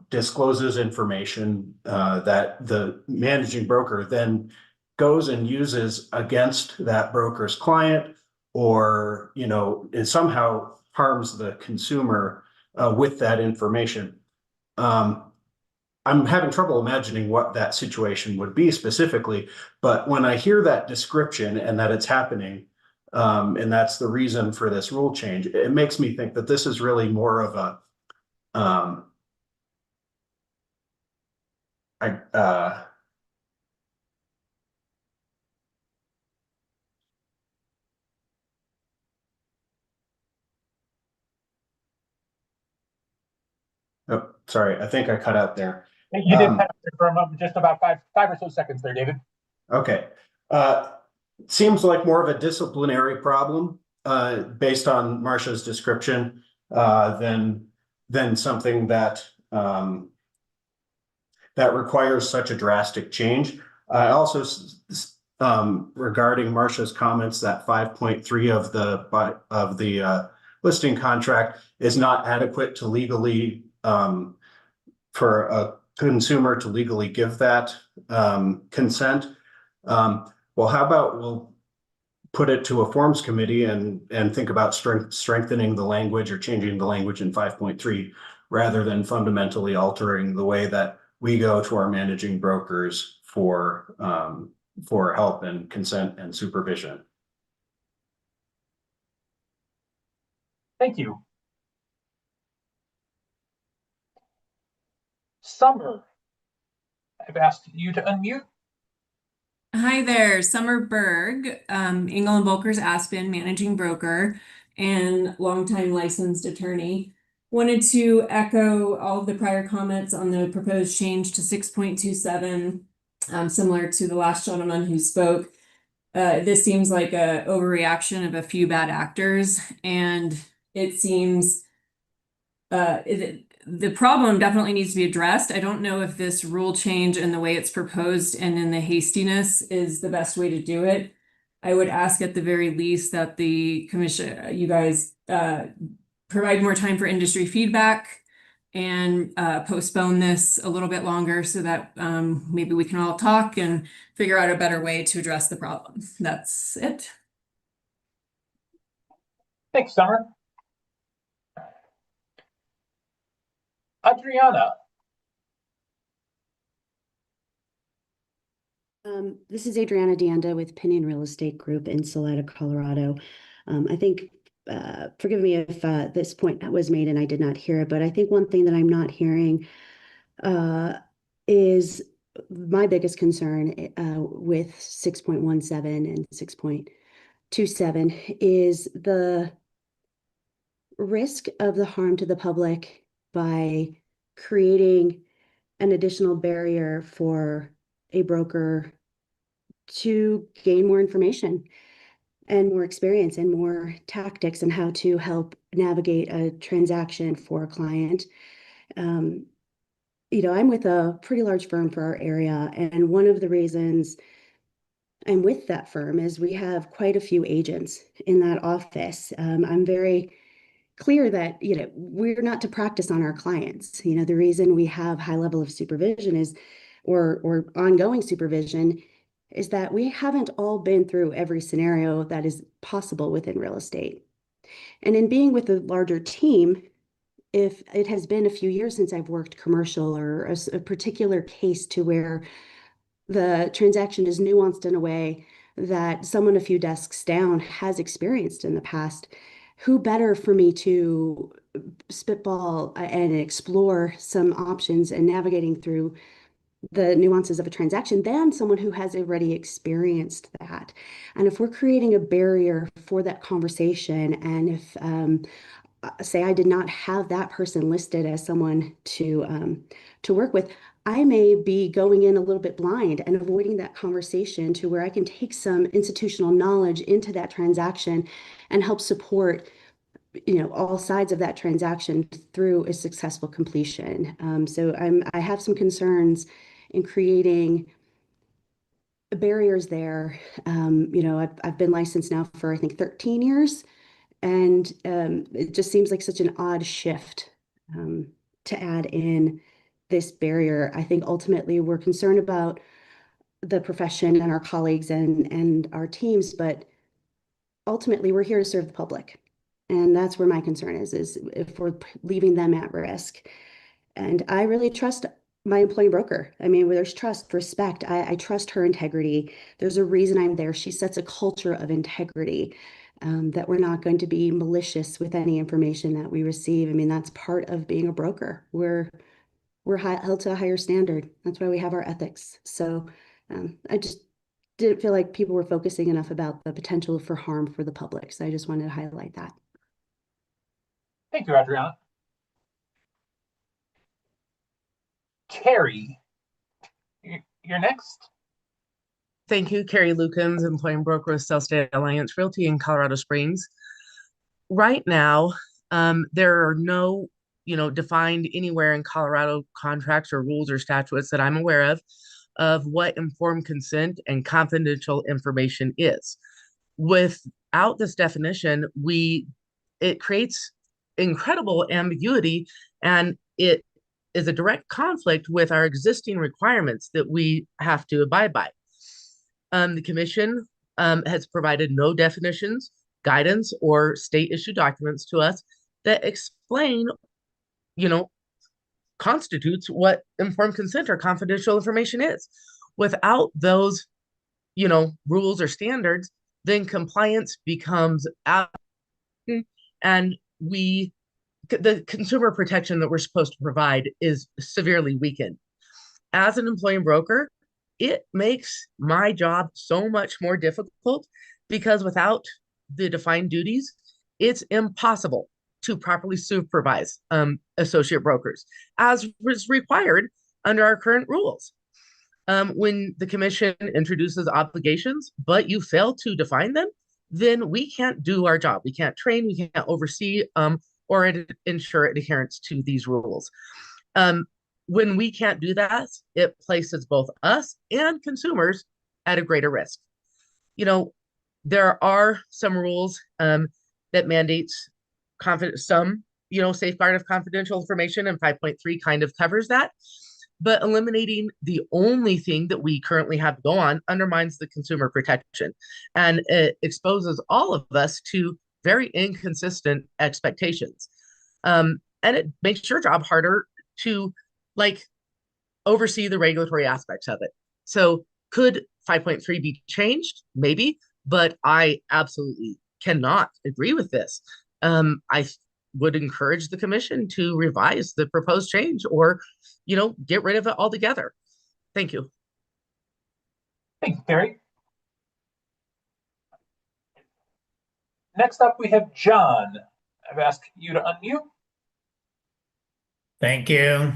discloses information that the managing broker then goes and uses against that broker's client, or it somehow harms the consumer with that information. I'm having trouble imagining what that situation would be specifically, but when I hear that description and that it's happening, and that's the reason for this rule change, it makes me think that this is really more of a oh, sorry, I think I cut out there. You did cut out there for just about five or so seconds there, David. Okay. Seems like more of a disciplinary problem based on Marcia's description than something that that requires such a drastic change. I also regarding Marcia's comments that 5.3 of the listing contract is not adequate to legally for a consumer to legally give that consent. Well, how about we'll put it to a forms committee and think about strengthening the language or changing the language in 5.3 rather than fundamentally altering the way that we go to our managing brokers for help and consent and supervision. Thank you. Summer, I've asked you to unmute. Hi there, Summer Berg, Engel and Volker's Aspen managing broker and longtime licensed attorney. Wanted to echo all of the prior comments on the proposed change to 6.27, similar to the last gentleman who spoke. This seems like a overreaction of a few bad actors, and it seems the problem definitely needs to be addressed. I don't know if this rule change and the way it's proposed and in the hastiness is the best way to do it. I would ask at the very least that the commission, you guys provide more time for industry feedback and postpone this a little bit longer so that maybe we can all talk and figure out a better way to address the problem. That's it. Thanks, Summer. Adriana. This is Adriana Deanda with Pinion Real Estate Group in Salida, Colorado. I think, forgive me if this point was made and I did not hear it, but I think one thing that I'm not hearing is my biggest concern with 6.17 and 6.27 is the risk of the harm to the public by creating an additional barrier for a broker to gain more information and more experience and more tactics and how to help navigate a transaction for a client. I'm with a pretty large firm for our area, and one of the reasons I'm with that firm is we have quite a few agents in that office. I'm very clear that we're not to practice on our clients. The reason we have high level of supervision is or ongoing supervision is that we haven't all been through every scenario that is possible within real estate. And in being with a larger team, if it has been a few years since I've worked commercial or a particular case to where the transaction is nuanced in a way that someone a few desks down has experienced in the past, who better for me to spitball and explore some options and navigating through the nuances of a transaction than someone who has already experienced that. And if we're creating a barrier for that conversation, and if say I did not have that person listed as someone to work with, I may be going in a little bit blind and avoiding that conversation to where I can take some institutional knowledge into that transaction and help support all sides of that transaction through a successful completion. So I have some concerns in creating barriers there. I've been licensed now for I think 13 years, and it just seems like such an odd shift to add in this barrier. I think ultimately we're concerned about the profession and our colleagues and our teams, but ultimately we're here to serve the public. And that's where my concern is if we're leaving them at risk. And I really trust my employee broker. I mean, where there's trust, respect, I trust her integrity. There's a reason I'm there. She sets a culture of integrity, that we're not going to be malicious with any information that we receive. I mean, that's part of being a broker. We're held to a higher standard. That's why we have our ethics. So I just didn't feel like people were focusing enough about the potential for harm for the public. So I just wanted to highlight that. Thank you, Adriana. Carrie, you're next. Thank you, Carrie Lukens, employee broker with South State Alliance Realty in Colorado Springs. Right now, there are no, defined anywhere in Colorado contracts or rules or statutes that I'm aware of what informed consent and confidential information is. Without this definition, it creates incredible ambiguity, and it is a direct conflict with our existing requirements that we have to abide by. The commission has provided no definitions, guidance, or state issue documents to us that explain, constitutes what informed consent or confidential information is. Without those, rules or standards, then compliance becomes out, and the consumer protection that we're supposed to provide is severely weakened. As an employee broker, it makes my job so much more difficult because without the defined duties, it's impossible to properly supervise associate brokers, as was required under our current rules. When the commission introduces obligations, but you fail to define them, then we can't do our job. We can't train, we can't oversee, or ensure adherence to these rules. When we can't do that, it places both us and consumers at a greater risk. There are some rules that mandates some, safeguard of confidential information, and 5.3 kind of covers that. But eliminating the only thing that we currently have to go on undermines the consumer protection, and it exposes all of us to very inconsistent expectations. And it makes your job harder to oversee the regulatory aspects of it. So could 5.3 be changed? Maybe, but I absolutely cannot agree with this. I would encourage the commission to revise the proposed change or, get rid of it altogether. Thank you. Thank you, Carrie. Next up, we have John. I've asked you to unmute. Thank you.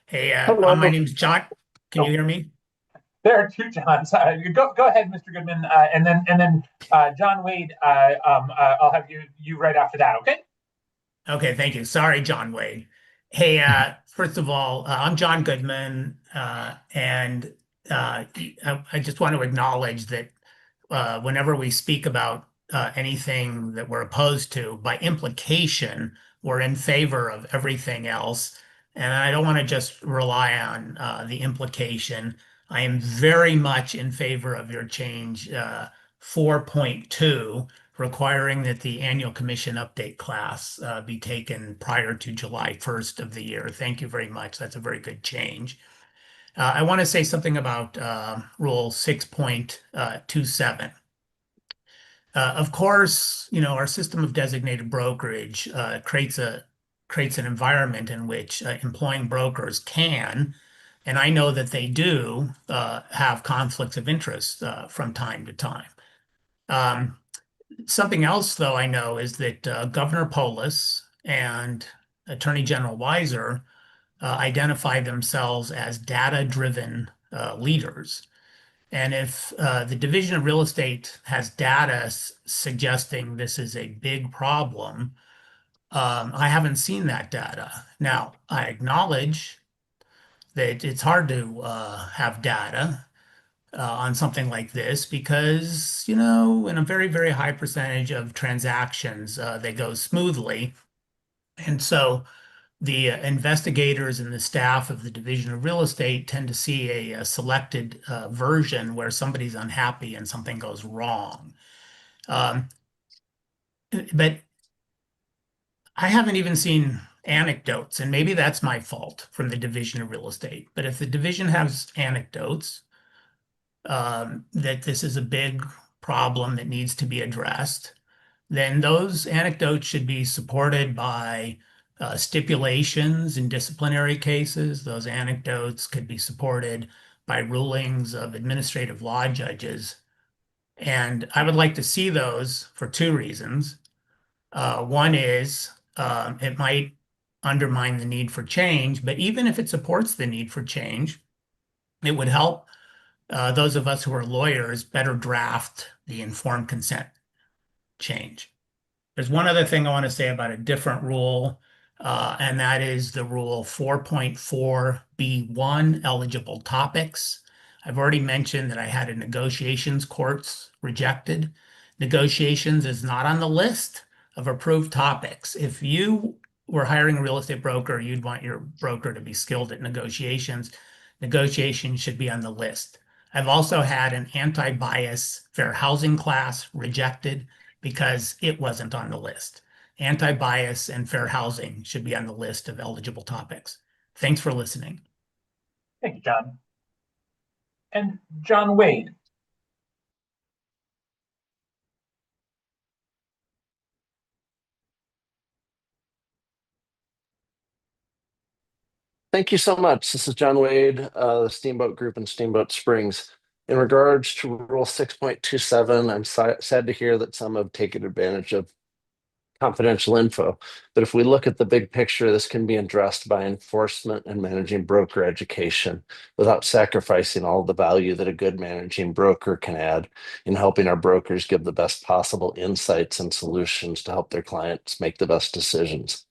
Hey, my name's John. Can you hear me? There are two Johns. Go ahead, Mr. Goodman, and then John Wade. I'll have you right after that. Okay. Okay. Thank you. Sorry, John Wade. Hey, first of all, I'm John Goodman, and I just want to acknowledge that whenever we speak about anything that we're opposed to, by implication, we're in favor of everything else. And I don't want to just rely on the implication. I am very much in favor of your change 4.2, requiring that the annual commission update class be taken prior to July 1st of the year. Thank you very much. That's a very good change. I want to say something about Rule 6.27. Of course, our system of designated brokerage creates an environment in which employing brokers can, and I know that they do, have conflicts of interest from time to time. Something else, though, I know is that Governor Polis and Attorney General Weiser identify themselves as data-driven leaders. And if the Division of Real Estate has data suggesting this is a big problem, I haven't seen that data. Now, I acknowledge that it's hard to have data, on something like this because, you know, in a very, very high percentage of transactions, they go smoothly. And so the investigators and the staff of the Division of Real Estate tend to see a selected version where somebody's unhappy and something goes wrong. But I haven't even seen anecdotes, and maybe that's my fault from the Division of Real Estate. But if the division has anecdotes that this is a big problem that needs to be addressed, then those anecdotes should be supported by stipulations in disciplinary cases. Those anecdotes could be supported by rulings of administrative law judges. And I would like to see those for two reasons. One is it might undermine the need for change, but even if it supports the need for change, it would help those of us who are lawyers better draft the informed consent change. There's one other thing I want to say about a different rule, and that is the rule 4.4B1, eligible topics. I've already mentioned that I had a negotiations courts rejected. Negotiations is not on the list of approved topics. If you were hiring a real estate broker, you'd want your broker to be skilled at negotiations. Negotiations should be on the list. I've also had an anti-bias fair housing class rejected because it wasn't on the list. Anti-bias and fair housing should be on the list of eligible topics. Thanks for listening. Thank you, John. And John Wade. Thank you so much. This is John Wade, the Steamboat Group in Steamboat Springs. In regards to Rule 6.27, I'm sad to hear that some have taken advantage of confidential info. But if we look at the big picture, this can be addressed by enforcement and managing broker education without sacrificing all the value that a good managing broker can add in helping our brokers give the best possible insights and solutions to help their clients make the best decisions.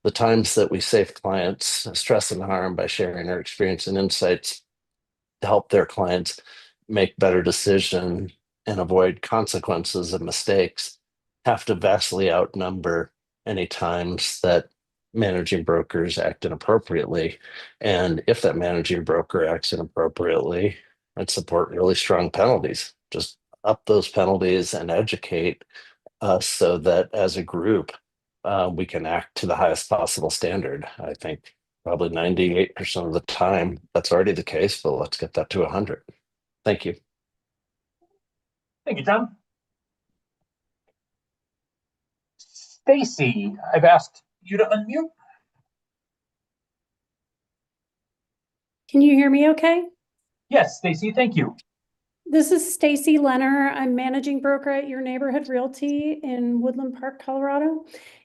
The times that we save clients stress and harm by sharing our experience and insights to help their clients make better decisions and avoid consequences of mistakes have to vastly outnumber any times that managing brokers act inappropriately. And if that managing broker acts inappropriately, I'd support really strong penalties. Just up those penalties and educate us so that as a group, we can act to the highest possible standard. I think probably 98% of the time that's already the case, but let's get that to 100. Thank you. Thank you, John. Stacy, I've asked you to unmute. Can you hear me okay? Yes, Stacy, thank you. This is Stacy Lenner. I'm managing broker at Your Neighborhood Realty in Woodland Park, Colorado.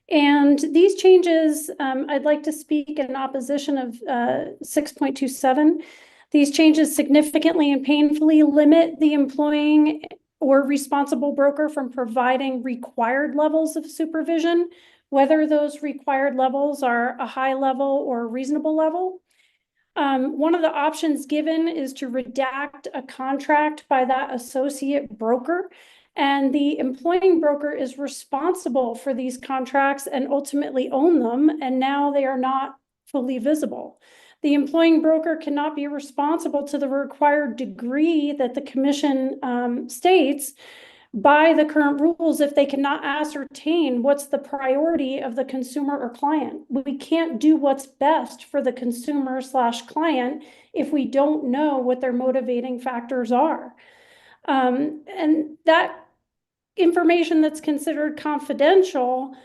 And these changes, I'd like to speak in opposition of 6.27. These changes significantly and painfully limit the employing or responsible broker from providing required levels of supervision, whether those required levels are a high level or a reasonable level. One of the options given is to redact a contract by that associate broker, and the employing broker is responsible for these contracts and ultimately own them, and now they are not fully visible. The employing broker cannot be responsible to the required degree that the commission states by the current rules if they cannot ascertain what's the priority of the consumer or client. We can't do what's best for the consumer / client if we don't know what their motivating factors are. And that information that's considered confidential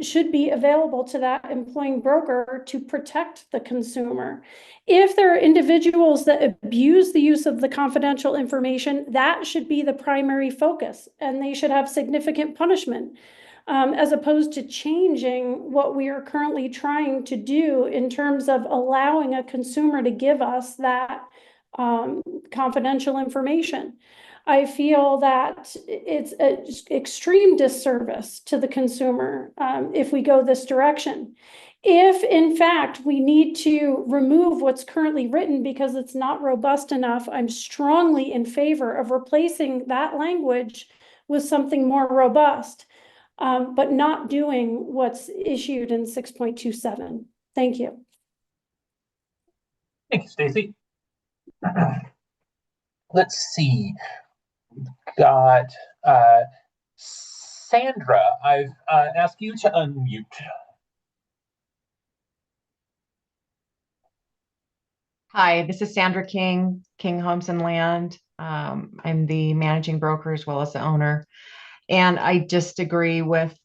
should be available to that employing broker to protect the consumer. If there are individuals that abuse the use of the confidential information, that should be the primary focus, and they should have significant punishment, as opposed to changing what we are currently trying to do in terms of allowing a consumer to give us that confidential information. I feel that it's an extreme disservice to the consumer if we go this direction. If in fact we need to remove what's currently written because it's not robust enough, I'm strongly in favor of replacing that language with something more robust, but not doing what's issued in 6.27. Thank you. Thank you, Stacy. Let's see. Got Sandra. I've asked you to unmute. Hi, this is Sandra King, King Homes and Land. I'm the managing broker as well as the owner. And I just agree with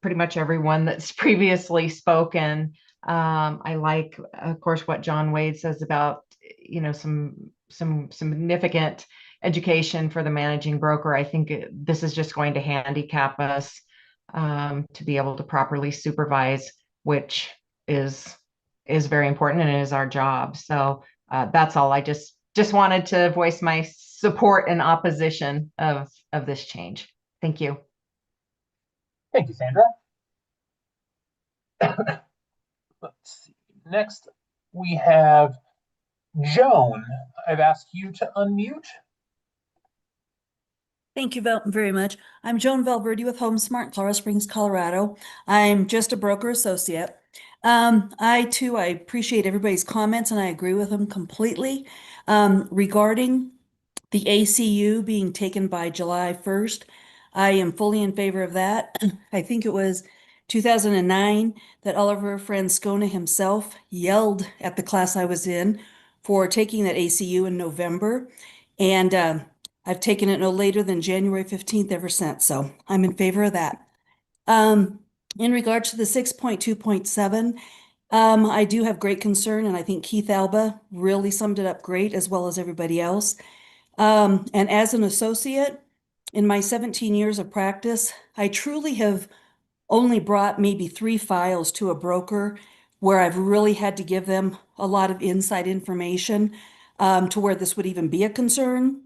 pretty much everyone that's previously spoken. I like, of course, what John Wade says about, some significant education for the managing broker. I think this is just going to handicap us to be able to properly supervise, which is very important and it is our job. So that's all. I just wanted to voice my support and opposition of this change. Thank you. Thank you, Sandra. Let's see. Next, we have Joan. I've asked you to unmute. Thank you very much. I'm Joan Valverde with HomeSmart, Colorado Springs, Colorado. I'm just a broker associate. I appreciate everybody's comments and I agree with them completely. Regarding the ACU being taken by July 1st, I am fully in favor of that. I think it was 2009 that Oliver Franscona himself yelled at the class I was in for taking that ACU in November. And I've taken it no later than January 15th ever since. So I'm in favor of that. In regards to the 6.2.7, I do have great concern, and I think Keith Alba really summed it up great, as well as everybody else. And as an associate, in my 17 years of practice, I truly have only brought maybe 3 files to a broker where I've really had to give them a lot of inside information to where this would even be a concern,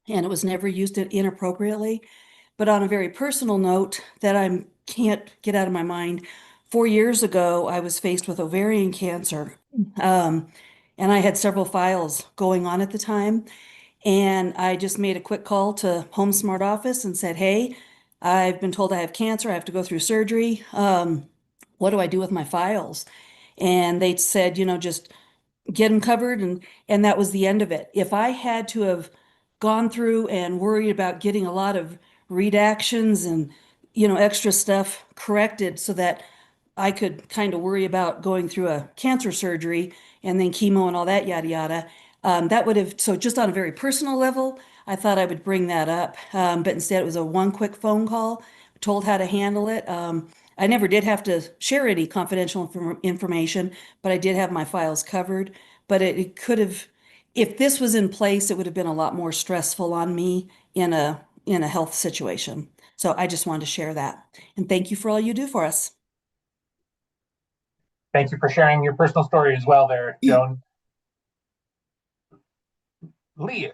and it was never used inappropriately. But on a very personal note that I can't get out of my mind, 4 years ago, I was faced with ovarian cancer, and I had several files going on at the time. And I just made a quick call to HomeSmart office and said, hey, I've been told I have cancer. I have to go through surgery. What do I do with my files? And they said, just get them covered. And that was the end of it. If I had to have gone through and worried about getting a lot of redactions and, extra stuff corrected so that I could kind of worry about going through a cancer surgery and then chemo and all that yada yada. That would have, so just on a very personal level, I thought I would bring that up. But instead it was a one quick phone call, told how to handle it. I never did have to share any confidential information, but I did have my files covered. But it could have, if this was in place, it would have been a lot more stressful on me in a health situation. So I just wanted to share that. And thank you for all you do for us. Thank you for sharing your personal story as well there, Joan. Leah,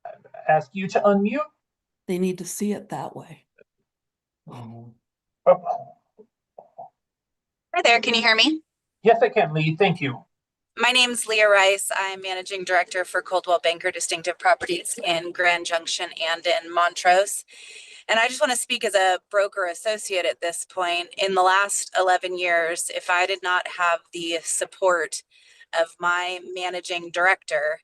I've asked you to unmute. They need to see it that way. Oh. Hi there, can you hear me? Yes, I can, Lee. Thank you. My name's Leah Rice. I'm Managing Director for Coldwell Banker Distinctive Properties in Grand Junction and in Montrose. And I just want to speak as a broker associate at this point. In the last 11 years, if I did not have the support of my managing director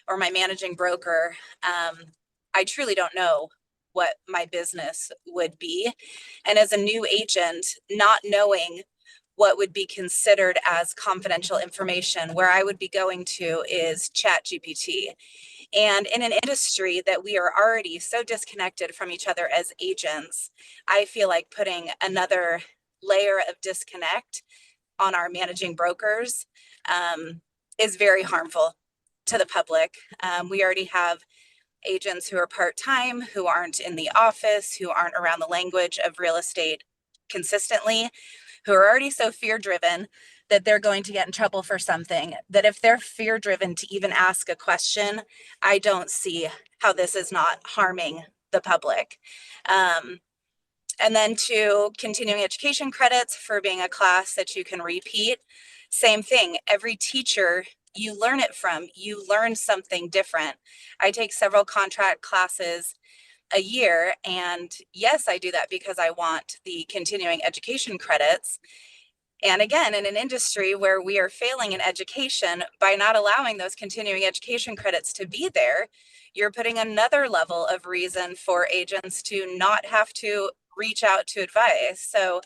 or my managing broker, I truly don't know what my business would be. And as a new agent, not knowing what would be considered as confidential information, where I would be going to is ChatGPT. And in an industry that we are already so disconnected from each other as agents, I feel like putting another layer of disconnect on our managing brokers is very harmful to the public. We already have agents who are part-time, who aren't in the office, who aren't around the language of real estate consistently, who are already so fear-driven that they're going to get in trouble for something, that if they're fear-driven to even ask a question, I don't see how this is not harming the public. And then to continuing education credits for being a class that you can repeat. Same thing, every teacher you learn it from, you learn something different. I take several contract classes a year, and yes, I do that because I want the continuing education credits. And again, in an industry where we are failing in education by not allowing those continuing education credits to be there, you're putting another level of reason for agents to not have to reach out to advice. So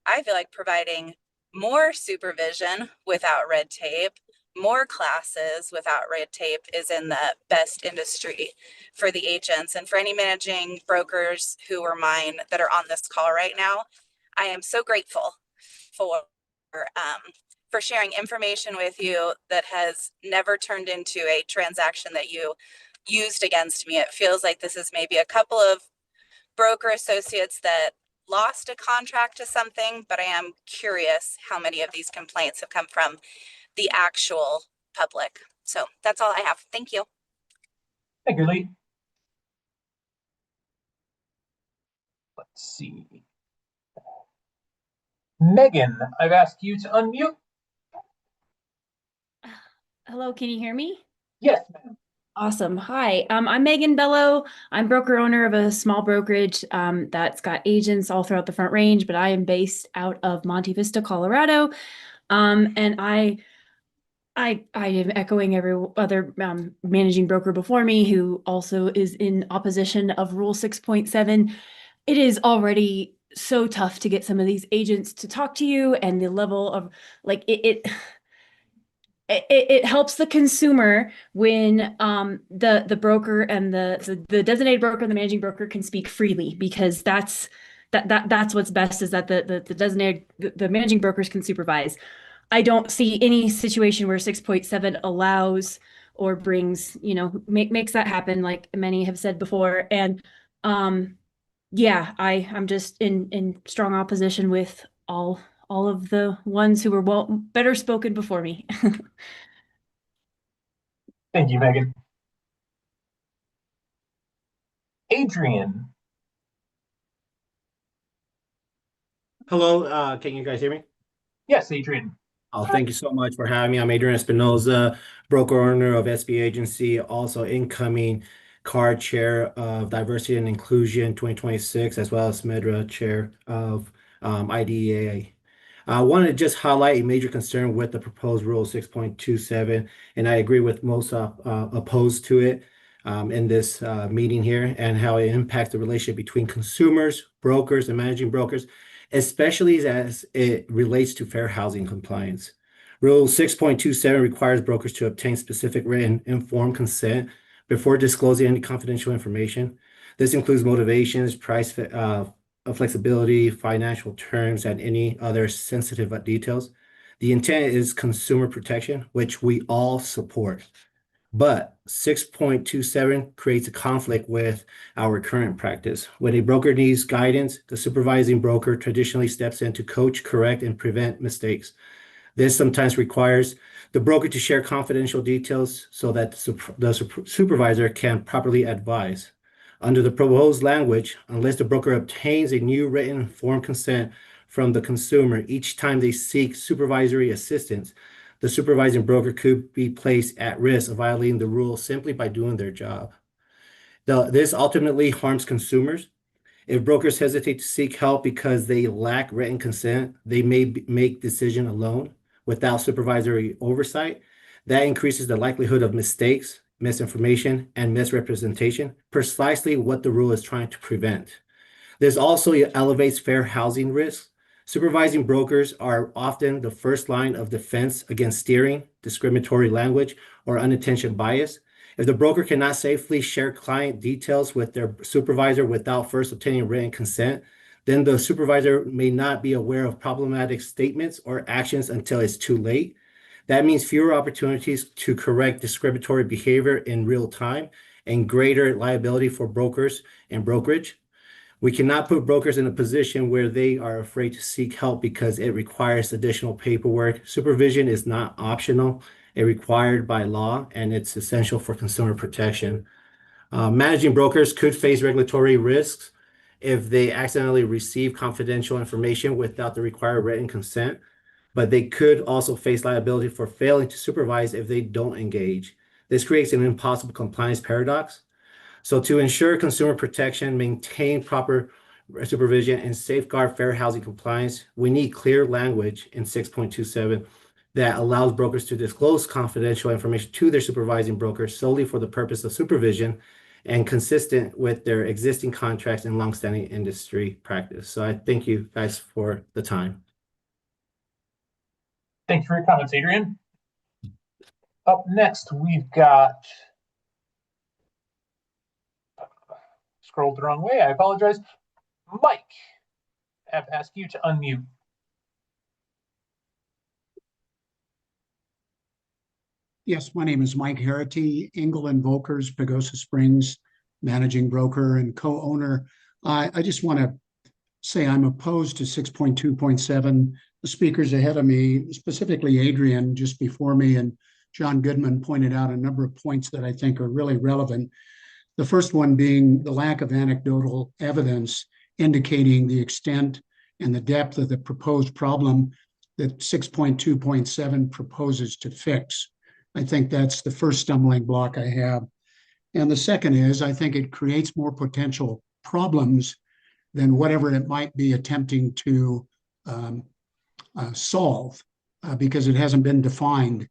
I feel like providing more supervision without red tape, more classes without red tape is in the best industry for the agents. And for any managing brokers who are mine that are on this call right now, I am so grateful for sharing information with you that has never turned into a transaction that you used against me. It feels like this is maybe a couple of broker associates that lost a contract to something, but I am curious how many of these complaints have come from the actual public. So that's all I have. Thank you. Thank you, Lee. Let's see. Megan, I've asked you to unmute. Hello, can you hear me? Yes. Awesome. Hi, I'm Megan Bello. I'm broker owner of a small brokerage that's got agents all throughout the Front Range, but I am based out of Monte Vista, Colorado. And I am echoing every other managing broker before me who also is in opposition of Rule 6.7. It is already so tough to get some of these agents to talk to you, and the level of like it helps the consumer when the broker and the designated broker and the managing broker can speak freely, because that's what's best, is that the designated the managing brokers can supervise. I don't see any situation where 6.7 allows or brings, makes that happen, like many have said before. And yeah, I'm just in strong opposition with all of the ones who were better spoken before me. Thank you, Megan. Adrian. Hello, can you guys hear me? Yes, Adrian. Oh, thank you so much for having me. I'm Adrian Espinoza, broker owner of SB Agency, also incoming card chair of Diversity and Inclusion 2026, as well as MEDRA chair of IDEA. I wanted to just highlight a major concern with the proposed Rule 6.27, and I agree with most opposed to it in this meeting here, and how it impacts the relationship between consumers, brokers, and managing brokers, especially as it relates to fair housing compliance. Rule 6.27 requires brokers to obtain specific written informed consent before disclosing any confidential information. This includes motivations, price flexibility, financial terms, and any other sensitive details. The intent is consumer protection, which we all support. But 6.27 creates a conflict with our current practice. When a broker needs guidance, the supervising broker traditionally steps in to coach, correct, and prevent mistakes. This sometimes requires the broker to share confidential details so that the supervisor can properly advise. Under the proposed language, unless the broker obtains a new written informed consent from the consumer each time they seek supervisory assistance, the supervising broker could be placed at risk of violating the rule simply by doing their job. This ultimately harms consumers. If brokers hesitate to seek help because they lack written consent, they may make decision alone without supervisory oversight. That increases the likelihood of mistakes, misinformation, and misrepresentation, precisely what the rule is trying to prevent. This also elevates fair housing risks. Supervising brokers are often the first line of defense against steering, discriminatory language, or unintentional bias. If the broker cannot safely share client details with their supervisor without first obtaining written consent, then the supervisor may not be aware of problematic statements or actions until it's too late. That means fewer opportunities to correct discriminatory behavior in real time and greater liability for brokers and brokerage. We cannot put brokers in a position where they are afraid to seek help because it requires additional paperwork. Supervision is not optional. It's required by law, and it's essential for consumer protection. Managing brokers could face regulatory risks if they accidentally receive confidential information without the required written consent, but they could also face liability for failing to supervise if they don't engage. This creates an impossible compliance paradox. So to ensure consumer protection, maintain proper supervision, and safeguard fair housing compliance, we need clear language in 6.27 that allows brokers to disclose confidential information to their supervising brokers solely for the purpose of supervision and consistent with their existing contracts and longstanding industry practice. So I thank you guys for the time. Thank you for your comments, Adrian. Up next, we've got, scrolled the wrong way, I apologize. Mike, I have to ask you to unmute. Yes, my name is Mike Harity, Engel and Volkers, Pagosa Springs, managing broker and co-owner. I just want to say I'm opposed to 6.2.7. The speakers ahead of me, specifically Adrian just before me, and John Goodman pointed out a number of points that I think are really relevant. The first one being the lack of anecdotal evidence indicating the extent and the depth of the proposed problem that 6.2.7 proposes to fix. I think that's the first stumbling block I have. And the second is, I think it creates more potential problems than whatever it might be attempting to solve, because it hasn't been defined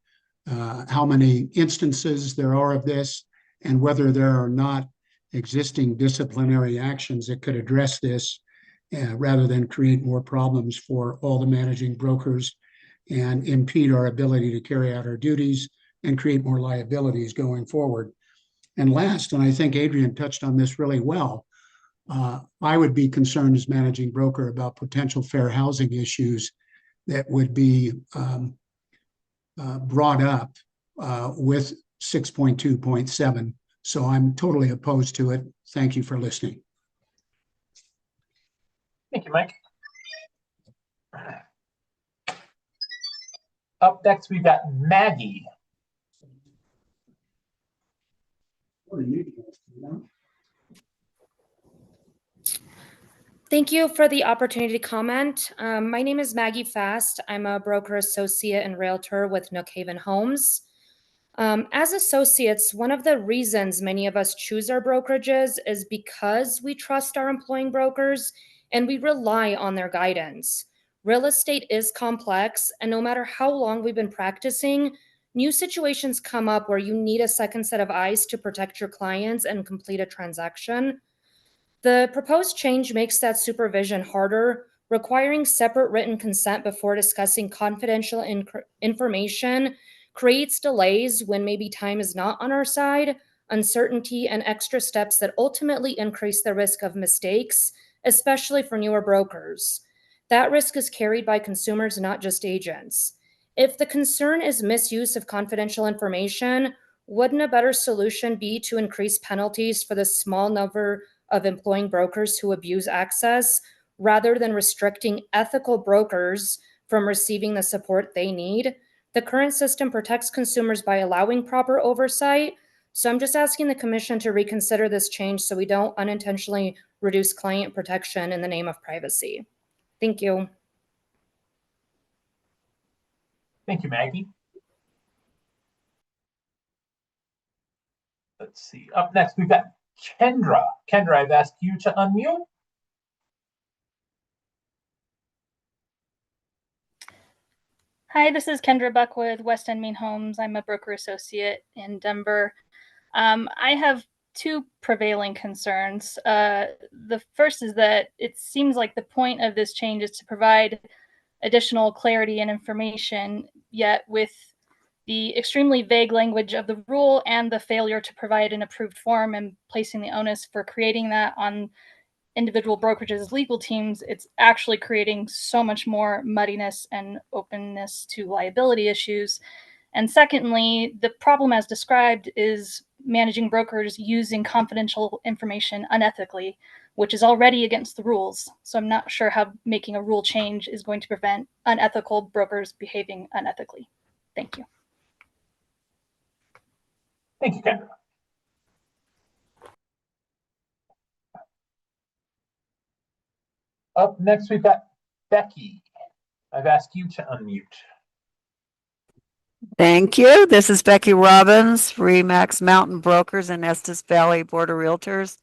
how many instances there are of this and whether there are not existing disciplinary actions that could address this rather than create more problems for all the managing brokers and impede our ability to carry out our duties and create more liabilities going forward. And last, and I think Adrian touched on this really well, I would be concerned as managing broker about potential fair housing issues that would be brought up with 6.2.7. So I'm totally opposed to it. Thank you for listening. Thank you, Mike. Up next, we've got Maggie. Thank you for the opportunity to comment. My name is Maggie Fast. I'm a broker associate and realtor with Nook Haven Homes. As associates, one of the reasons many of us choose our brokerages is because we trust our employing brokers and we rely on their guidance. Real estate is complex, and no matter how long we've been practicing, new situations come up where you need a second set of eyes to protect your clients and complete a transaction. The proposed change makes that supervision harder, requiring separate written consent before discussing confidential information creates delays when maybe time is not on our side, uncertainty, and extra steps that ultimately increase the risk of mistakes, especially for newer brokers. That risk is carried by consumers, not just agents. If the concern is misuse of confidential information, wouldn't a better solution be to increase penalties for the small number of employing brokers who abuse access, rather than restricting ethical brokers from receiving the support they need? The current system protects consumers by allowing proper oversight. So I'm just asking the commission to reconsider this change so we don't unintentionally reduce client protection in the name of privacy. Thank you. Thank you, Maggie. Let's see. Up next, we've got Kendra. Kendra, I've asked you to unmute. Hi, this is Kendra Buck with West End Main Homes. I'm a broker associate in Denver. I have two prevailing concerns. The first is that it seems like the point of this change is to provide additional clarity and information, yet with the extremely vague language of the rule and the failure to provide an approved form and placing the onus for creating that on individual brokerages' legal teams, it's actually creating so much more muddiness and openness to liability issues. And secondly, the problem as described is managing brokers using confidential information unethically, which is already against the rules. So I'm not sure how making a rule change is going to prevent unethical brokers behaving unethically. Thank you. Thank you, Kendra. Up next, we've got Becky. I've asked you to unmute. Thank you. This is Becky Robbins, Remax Mountain Brokers and Estes Valley Board of Realtors.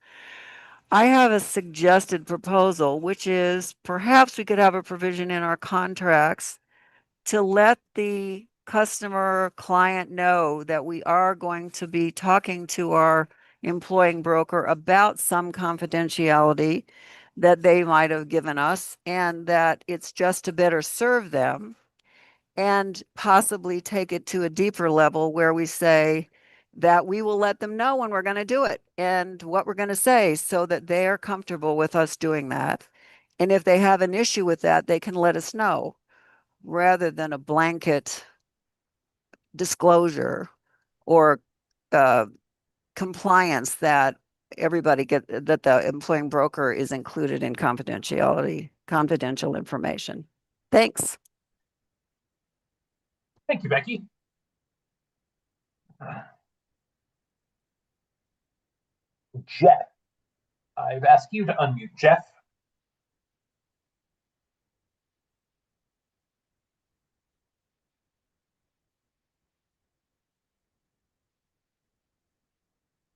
I have a suggested proposal, which is perhaps we could have a provision in our contracts to let the customer client know that we are going to be talking to our employing broker about some confidentiality that they might have given us, and that it's just to better serve them, and possibly take it to a deeper level where we say that we will let them know when we're going to do it and what we're going to say, so that they are comfortable with us doing that. And if they have an issue with that, they can let us know, rather than a blanket disclosure or compliance that that the employing broker is included in confidential information. Thanks. Thank you, Becky. Jeff, I've asked you to unmute. Jeff.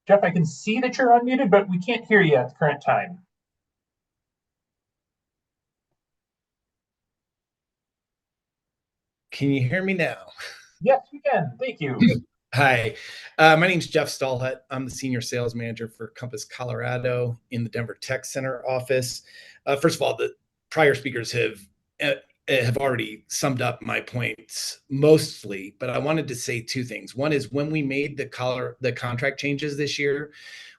Jeff, I can see that you're unmuted, but we can't hear you at the current time. Can you hear me now? Yes, we can. Thank you. Hi, my name's Jeff Stallhut. I'm the Senior Sales Manager for Compass Colorado in the Denver Tech Center office. First of all, the prior speakers have already summed up my points mostly, but I wanted to say two things. One is, when we made the contract changes this year,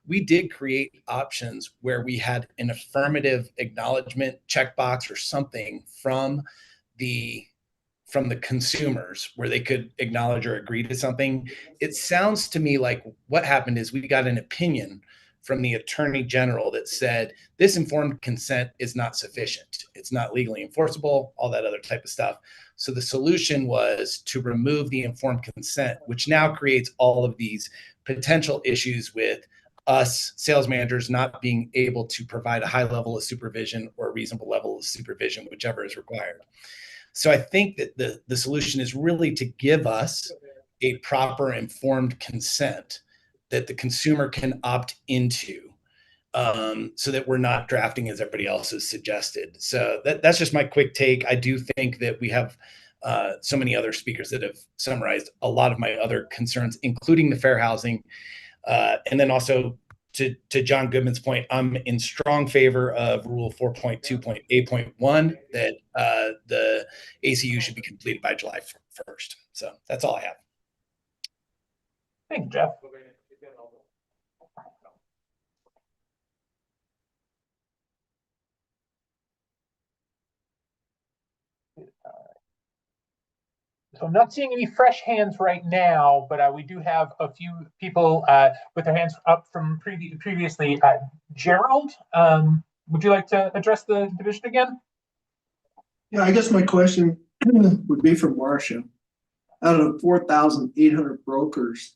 we did create options where we had an affirmative acknowledgement checkbox or something from the consumers where they could acknowledge or agree to something. It sounds to me like what happened is we got an opinion from the Attorney General that said this informed consent is not sufficient. It's not legally enforceable, all that other type of stuff. So the solution was to remove the informed consent, which now creates all of these potential issues with us sales managers not being able to provide a high level of supervision or a reasonable level of supervision, whichever is required. So I think that the solution is really to give us a proper informed consent that the consumer can opt into, so that we're not drafting as everybody else has suggested. So that's just my quick take. I do think that we have so many other speakers that have summarized a lot of my other concerns, including the fair housing. And then also to John Goodman's point, I'm in strong favor of Rule 4.2.8.1 that the ACU should be completed by July 1st. So that's all I have. Thanks, Jeff. So I'm not seeing any fresh hands right now, but we do have a few people with their hands up from previously. Gerald, would you like to address the division again? Yeah, I guess my question would be for Marcia. Out of 4,800 brokers,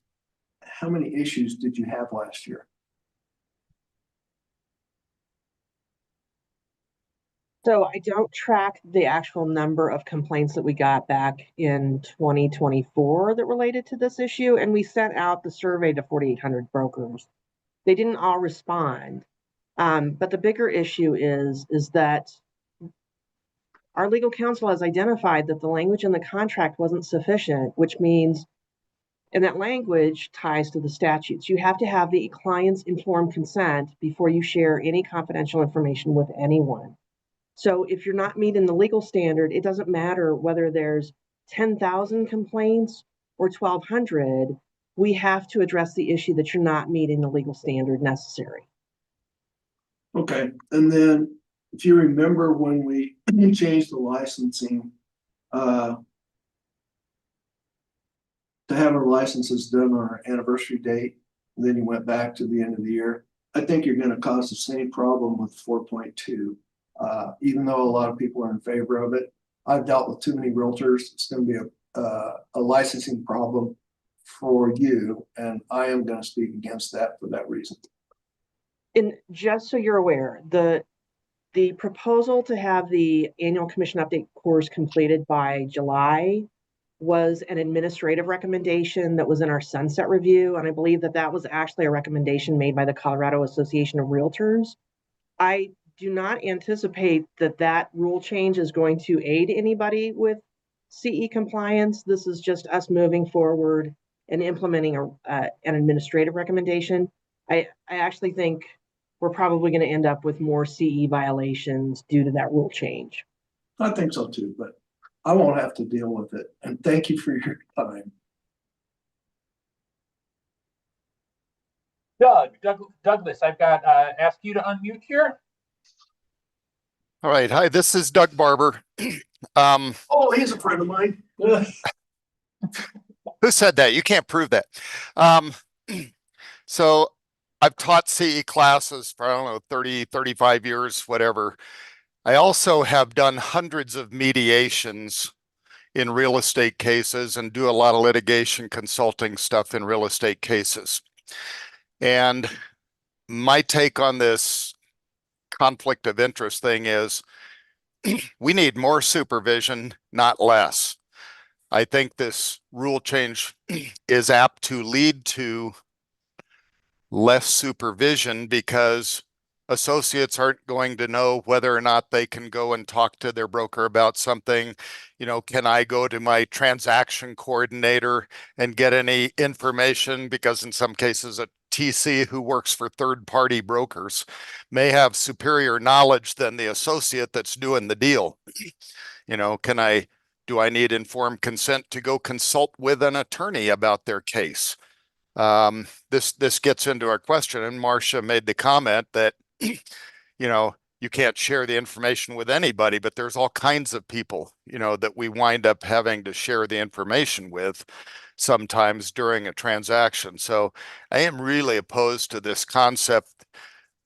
how many issues did you have last year? So I don't track the actual number of complaints that we got back in 2024 that related to this issue, and we sent out the survey to 4,800 brokers. They didn't all respond, but the bigger issue is that our legal counsel has identified that the language in the contract wasn't sufficient, which means, and that language ties to the statutes. You have to have the client's informed consent before you share any confidential information with anyone. So if you're not meeting the legal standard, it doesn't matter whether there's 10,000 complaints or 1,200, we have to address the issue that you're not meeting the legal standard necessary. Okay, and then if you remember when we changed the licensing to have our licenses done on our anniversary date, and then you went back to the end of the year, I think you're going to cause the same problem with 4.2. Even though a lot of people are in favor of it, I've dealt with too many realtors. It's going to be a licensing problem for you, and I am going to speak against that for that reason. And just so you're aware, the The proposal to have the annual commission update course completed by July was an administrative recommendation that was in our sunset review. And I believe that that was actually a recommendation made by the Colorado Association of Realtors. I do not anticipate that that rule change is going to aid anybody with CE compliance. This is just us moving forward and implementing an administrative recommendation. I actually think we're probably going to end up with more CE violations due to that rule change. I think so too, but I won't have to deal with it. And thank you for your time. Douglas, I've got asked you to unmute here. All right. Hi, this is Doug Barber. Oh, he's a friend of mine. Who said that? You can't prove that. So I've taught CE classes for, I don't know, 30, 35 years, whatever. I also have done hundreds of mediations in real estate cases and do a lot of litigation consulting stuff in real estate cases. And my take on this conflict of interest thing is we need more supervision, not less. I think this rule change is apt to lead to less supervision because associates aren't going to know whether or not they can go and talk to their broker about something. You know, can I go to my transaction coordinator and get any information? Because in some cases, a TC who works for third-party brokers may have superior knowledge than the associate that's doing the deal. You know, do I need informed consent to go consult with an attorney about their case? This gets into our question, and Marcia made the comment that, you know, you can't share the information with anybody, but there's all kinds of people, you know, that we wind up having to share the information with sometimes during a transaction. So I am really opposed to this concept,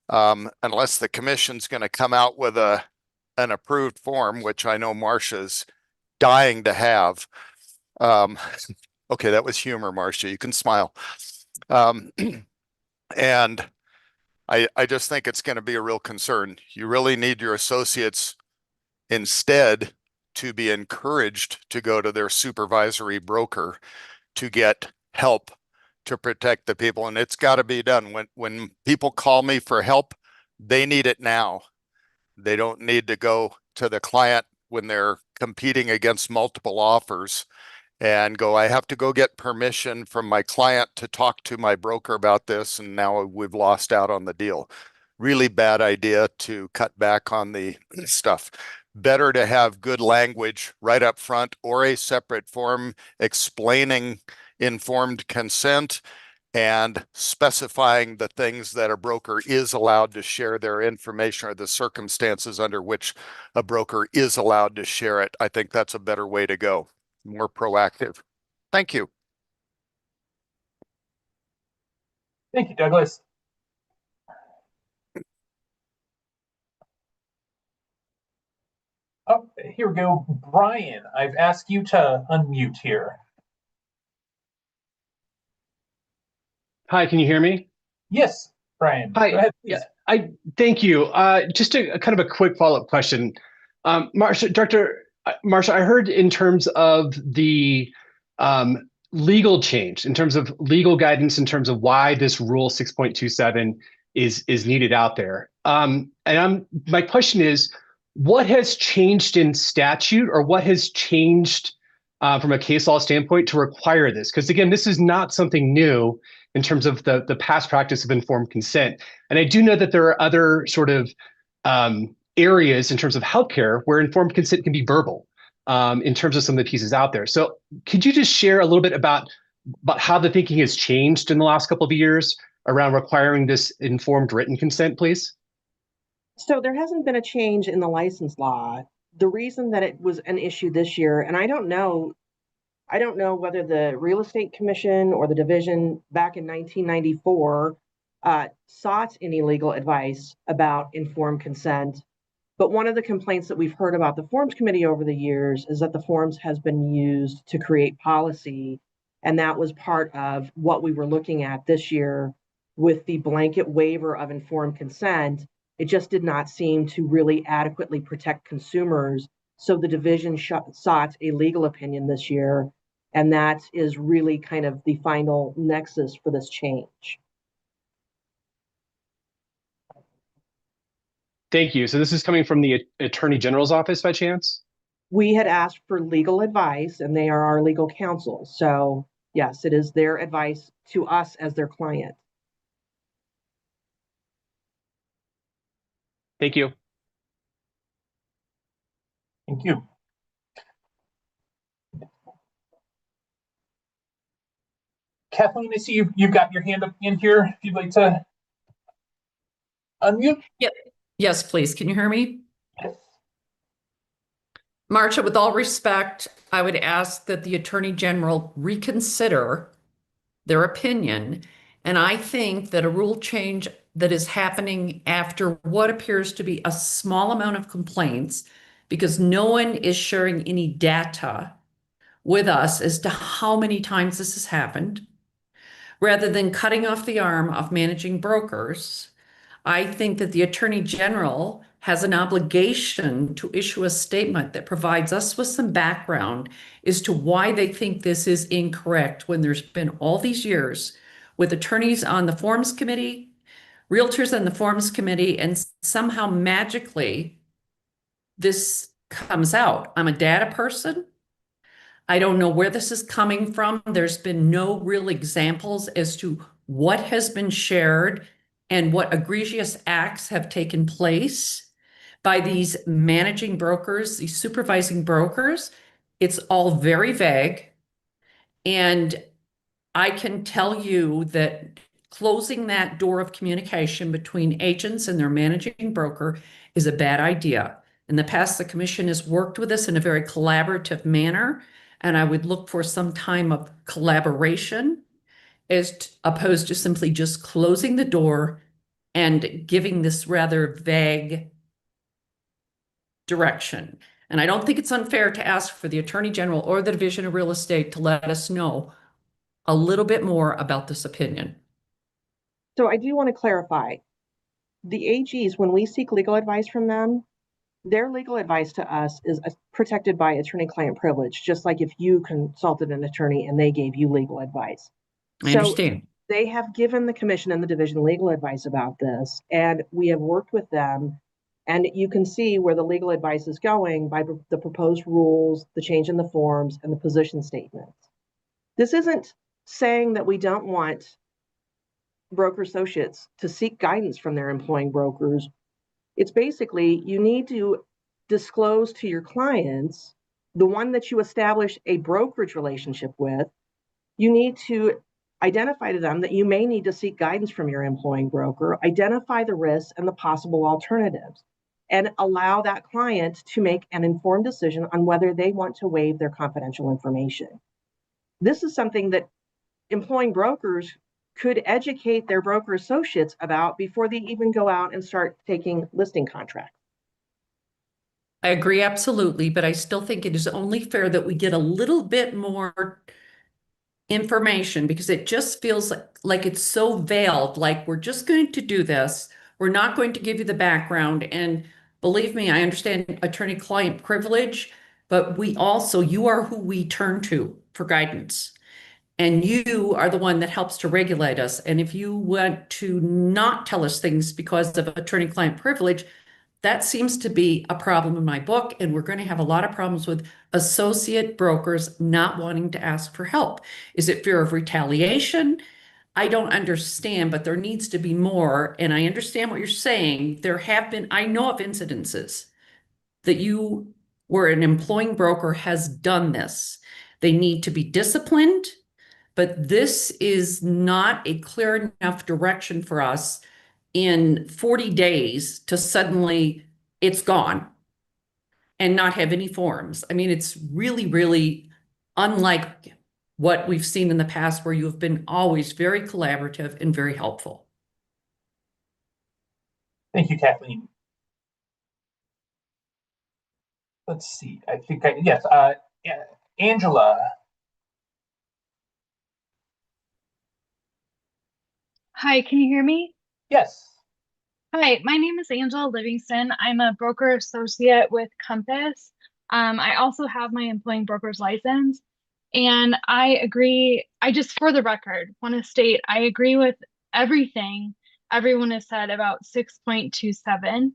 unless the commission's going to come out with an approved form, which I know Marcia's dying to have. Okay, that was humor, Marcia. You can smile. And I just think it's going to be a real concern. You really need your associates instead to be encouraged to go to their supervisory broker to get help to protect the people. And it's got to be done. When people call me for help, they need it now. They don't need to go to the client when they're competing against multiple offers and go, I have to go get permission from my client to talk to my broker about this, and now we've lost out on the deal. Really bad idea to cut back on the stuff. Better to have good language right up front or a separate form explaining informed consent and specifying the things that a broker is allowed to share their information or the circumstances under which a broker is allowed to share it. I think that's a better way to go. More proactive. Thank you. Thank you, Douglas. Oh, here we go. Brian, I've asked you to unmute here. Hi, can you hear me? Yes, Brian. Hi. Go ahead, Yeah, please. thank you. Just a kind of a quick follow-up question. Director Marcia, I heard in terms of the legal change, in terms of legal guidance, in terms of why this rule 6.27 is needed out there. My question is, what has changed in statute, or what has changed from a case law standpoint to require this? Because again, this is not something new in terms of the past practice of informed consent. And I do know that there are other sort of areas in terms of healthcare where informed consent can be verbal in terms of some of the pieces out there. So could you just share a little bit about how the thinking has changed in the last couple of years around requiring this informed written consent, please? So there hasn't been a change in the license law. The reason that it was an issue this year, and I don't know whether the Real Estate Commission or the division back in 1994 sought any legal advice about informed consent. But one of the complaints that we've heard about the Forms Committee over the years is that the forms has been used to create policy. And that was part of what we were looking at this year with the blanket waiver of informed consent, It just did not seem to really adequately protect consumers. So the division sought a legal opinion this year, and that is really kind of the final nexus for this change. Thank you. So this is coming from the Attorney General's office by chance? We had asked for legal advice, and they are our legal counsel. So yes, it is their advice to us as their client. Thank you. Thank you. Kathleen, I see you've got your hand up in here. If you'd like to unmute. Yep. Yes, please. Can you hear me? Marcia, with all respect, I would ask that the Attorney General reconsider their opinion. And I think that a rule change that is happening after what appears to be a small amount of complaints, because no one is sharing any data with us as to how many times this has happened, rather than cutting off the arm of managing brokers, I think that the Attorney General has an obligation to issue a statement that provides us with some background as to why they think this is incorrect when there's been all these years with attorneys on the Forms Committee, realtors on the Forms Committee, and somehow magically this comes out. I'm a data person. I don't know where this is coming from. There's been no real examples as to what has been shared and what egregious acts have taken place by these managing brokers, these supervising brokers. It's all very vague. And I can tell you that closing that door of communication between agents and their managing broker is a bad idea. In the past, the commission has worked with us in a very collaborative manner, and I would look for some time of collaboration as opposed to simply just closing the door and giving this rather vague direction. And I don't think it's unfair to ask for the Attorney General or the Division of Real Estate to let us know a little bit more about this opinion. So I do want to clarify. The AGs, when we seek legal advice from them, their legal advice to us is protected by attorney-client privilege, just like if you consulted an attorney and they gave you legal advice. I understand. They have given the commission and the division legal advice about this, and we have worked with them. And you can see where the legal advice is going by the proposed rules, the change in the forms, and the position statements. This isn't saying that we don't want broker associates to seek guidance from their employing brokers. It's basically you need to disclose to your clients, the one that you establish a brokerage relationship with, you need to identify to them that you may need to seek guidance from your employing broker, identify the risks and the possible alternatives, and allow that client to make an informed decision on whether they want to waive their confidential information. This is something that employing brokers could educate their broker associates about before they even go out and start taking listing contracts. I agree absolutely, but I still think it is only fair that we get a little bit more information, because it just feels like it's so veiled, like we're just going to do this. We're not going to give you the background. And believe me, I understand attorney-client privilege, but you are who we turn to for guidance. And you are the one that helps to regulate us. And if you want to not tell us things because of attorney-client privilege, that seems to be a problem in my book. And we're going to have a lot of problems with associate brokers not wanting to ask for help. Is it fear of retaliation? I don't understand, but there needs to be more. And I understand what you're saying. I know of incidences that where an employing broker has done this. They need to be disciplined, but this is not a clear enough direction for us in 40 days to suddenly it's gone and not have any forms. I mean, it's really, really unlike what we've seen in the past, where you have been always very collaborative and very helpful. Thank you, Kathleen. Let's see. I think yes. Angela. Hi, can you hear me? Yes. Hi, my name is Angela Livingston. I'm a broker associate with Compass. I also have my employing broker's license. And I agree, I just, for the record, want to state I agree with everything everyone has said about 6.27.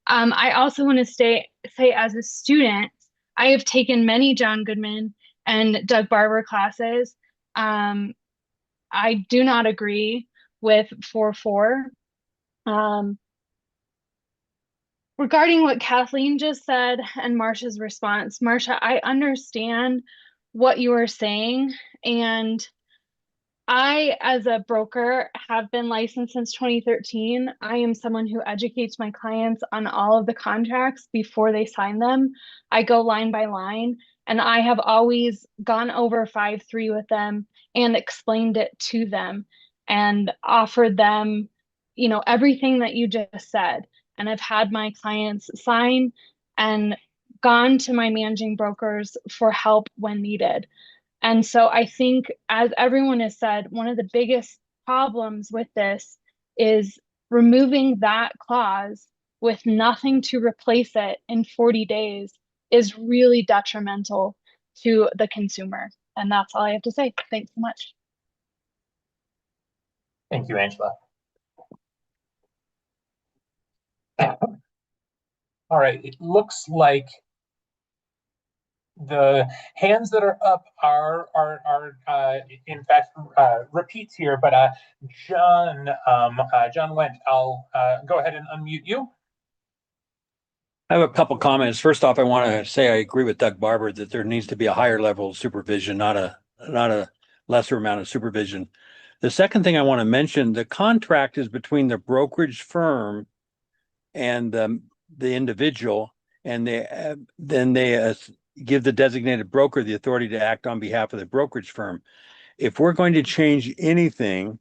I also want to say, as a student, I have taken many John Goodman and Doug Barber classes. I do not agree with 4.4. Regarding what Kathleen just said and Marcia's response, Marcia, I understand what you are saying. And I, as a broker, have been licensed since 2013. I am someone who educates my clients on all of the contracts before they sign them. I go line by line, and I have always gone over 5.3 with them and explained it to them and offered them, everything that you just said. And I've had my clients sign and gone to my managing brokers for help when needed. And so I think, as everyone has said, one of the biggest problems with this is removing that clause with nothing to replace it in 40 days is really detrimental to the consumer. And that's all I have to say. Thanks so much. Thank you, Angela. All right, it looks like the hands that are up are in fact repeats here, but John Wendt, I'll go ahead and unmute you. I have a couple comments. First off, I want to say I agree with Doug Barber that there needs to be a higher level of supervision, not a lesser amount of supervision. The second thing I want to mention, the contract is between the brokerage firm and the individual, and then they give the designated broker the authority to act on behalf of the brokerage firm. If we're going to change anything,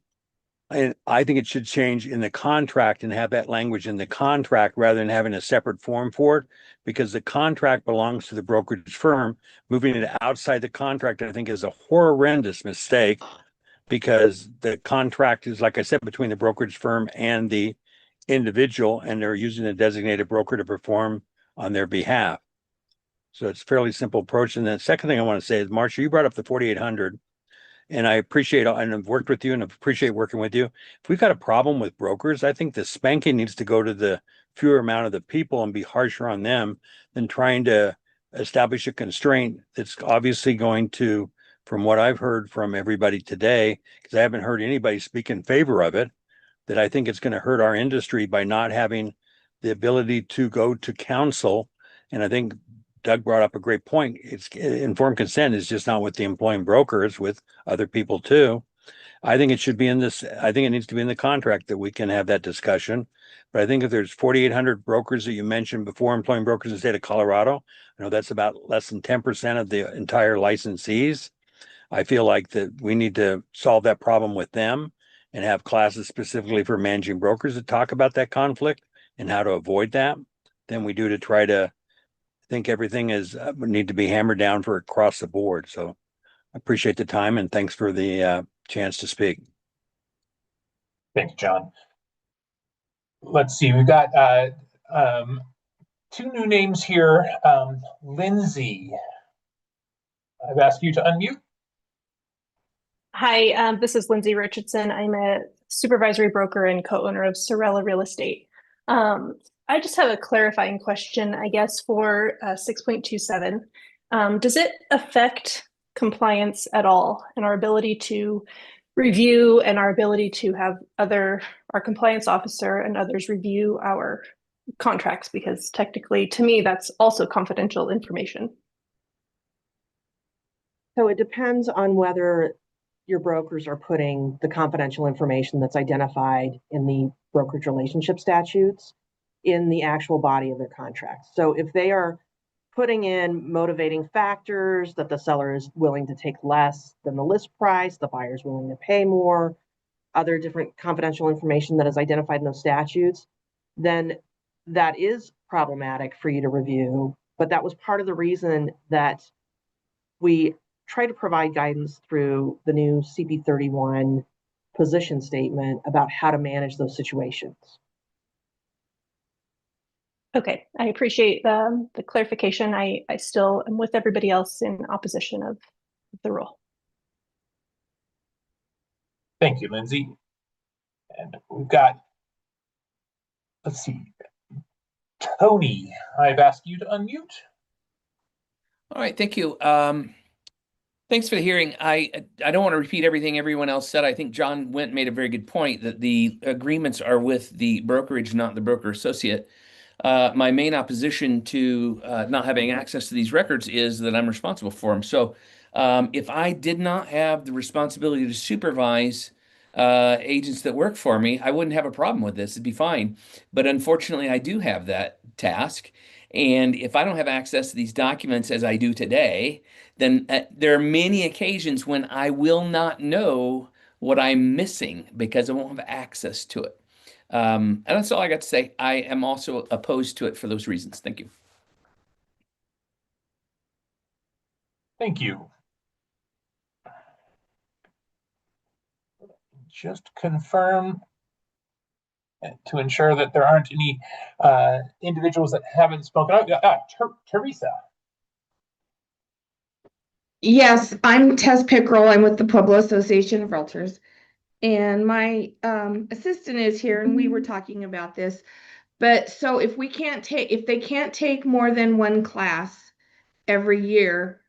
and I think it should change in the contract and have that language in the contract rather than having a separate form for it, because the contract belongs to the brokerage firm. Moving it outside the contract, I think, is a horrendous mistake, because the contract is, like I said, between the brokerage firm and the individual, and they're using a designated broker to perform on their behalf. So it's a fairly simple approach. And the second thing I want to say is, Marcia, you brought up the 4,800. And I appreciate, and I've worked with you and appreciate working with you. If we've got a problem with brokers, I think the spanking needs to go to the fewer amount of the people and be harsher on them than trying to establish a constraint that's obviously going to, from what I've heard from everybody today, because I haven't heard anybody speak in favor of it, that I think it's going to hurt our industry by not having the ability to go to counsel. And I think Doug brought up a great point. It's informed consent is just not with the employing brokers, with other people too. I think it should be in this. I think it needs to be in the contract that we can have that discussion. But I think if there's 4,800 brokers that you mentioned before, employing brokers in the state of Colorado, I know that's about less than 10% of the entire licensees. I feel like that we need to solve that problem with them and have classes specifically for managing brokers to talk about that conflict and how to avoid that than we do to try to think everything is would need to be hammered down for across the board. So I appreciate the time and thanks for the chance to speak. Thank you, John. Let's see, we've got two new names here. Lindsay, I've asked you to unmute. Hi, this is Lindsay Richardson. I'm a supervisory broker and co-owner of Sorella Real Estate. I just have a clarifying question, I guess, for 6.27. Does it affect compliance at all and our ability to review and our ability to have our compliance officer and others review our contracts? Because technically, to me, that's also confidential information. So it depends on whether your brokers are putting the confidential information that's identified in the brokerage relationship statutes in the actual body of their contracts. So if they are putting in motivating factors that the seller is willing to take less than the list price, the buyer's willing to pay more, other different confidential information that is identified in those statutes, then that is problematic for you to review. But that was part of the reason that we try to provide guidance through the new CP31 position statement about how to manage those situations. Okay, I appreciate the clarification. I still am with everybody else in opposition of the rule. Thank you, Lindsay. And we've got, let's see, Tony, I've asked you to unmute. All right, thank you. Thanks for the hearing. I don't want to repeat everything everyone else said. I think John Went made a very good point that the agreements are with the brokerage, not the broker associate. My main opposition to not having access to these records is that I'm responsible for them. So if I did not have the responsibility to supervise agents that work for me, I wouldn't have a problem with this. It'd be fine. But unfortunately, I do have that task. And if I don't have access to these documents as I do today, then there are many occasions when I will not know what I'm missing because I won't have access to it. And that's all I got to say. I am also opposed to it for those reasons. Thank you. Thank you. Just confirm to ensure that there aren't any individuals that haven't spoken up. Teresa. Yes, I'm Tess Pickrell. I'm with the Pueblo Association of Realtors. And my assistant is here, and we were talking about this. But so if they can't take more than one class every year,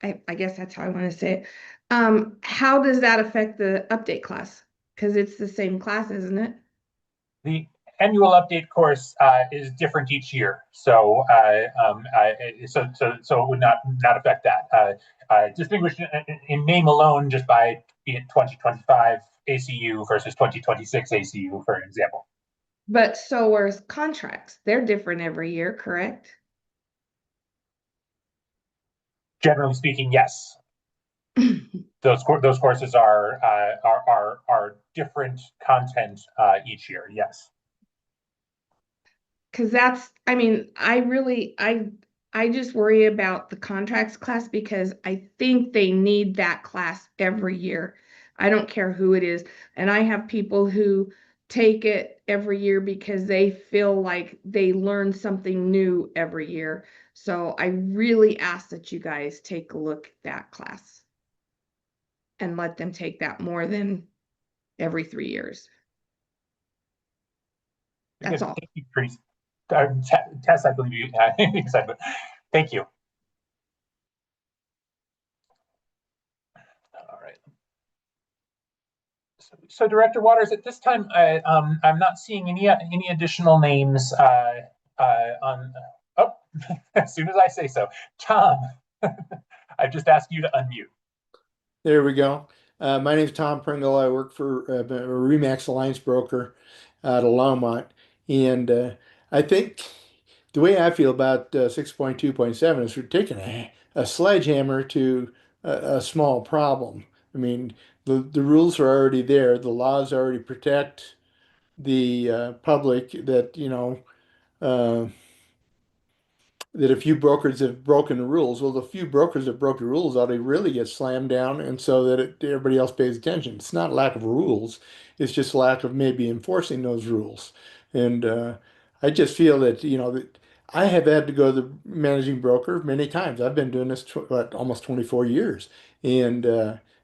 I guess that's how I want to say it. How does that affect the update class? Because it's the same class, isn't it? The annual update course is different each year, so so it would not affect that. Distinguished in name alone, just by be it 2025 ACU versus 2026 ACU, for example. But so are contracts. They're different every year, correct? Generally speaking, yes. Those courses are different content each year. Yes. Because I just worry about the contracts class because I think they need that class every year. I don't care who it is. And I have people who take it every year because they feel like they learn something new every year. So I really ask that you guys take a look at that class and let them take that more than every 3 years. That's all. Thank you, Teresa. Tess, I believe you said, but thank you. All right. So Director Waters, at this time, I'm not seeing any additional names on. Oh, as soon as I say so, Tom, I just asked you to unmute. There we go. My name is Tom Pringle. I work for a Remax Alliance broker out of Longmont. And I think the way I feel about 6.2.7 is we're taking a sledgehammer to a small problem. I mean, the rules are already there. The laws already protect the public that, uh, that a few brokers have broken the rules. Well, the few brokers that broke the rules ought to really get slammed down, and so that everybody else pays attention. It's not lack of rules; it's just lack of maybe enforcing those rules. And I just feel that that I have had to go to the managing broker many times. I've been doing this almost 24 years, and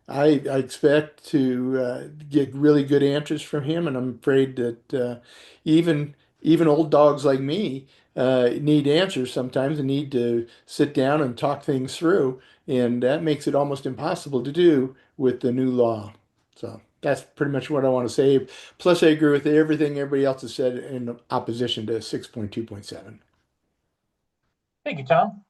I expect to get really good answers from him. And I'm afraid that even old dogs like me need answers sometimes and need to sit down and talk things through. And that makes it almost impossible to do with the new law. So that's pretty much what I want to say. Plus, I agree with everything everybody else has said in opposition to 6.2.7. Thank you, Tom.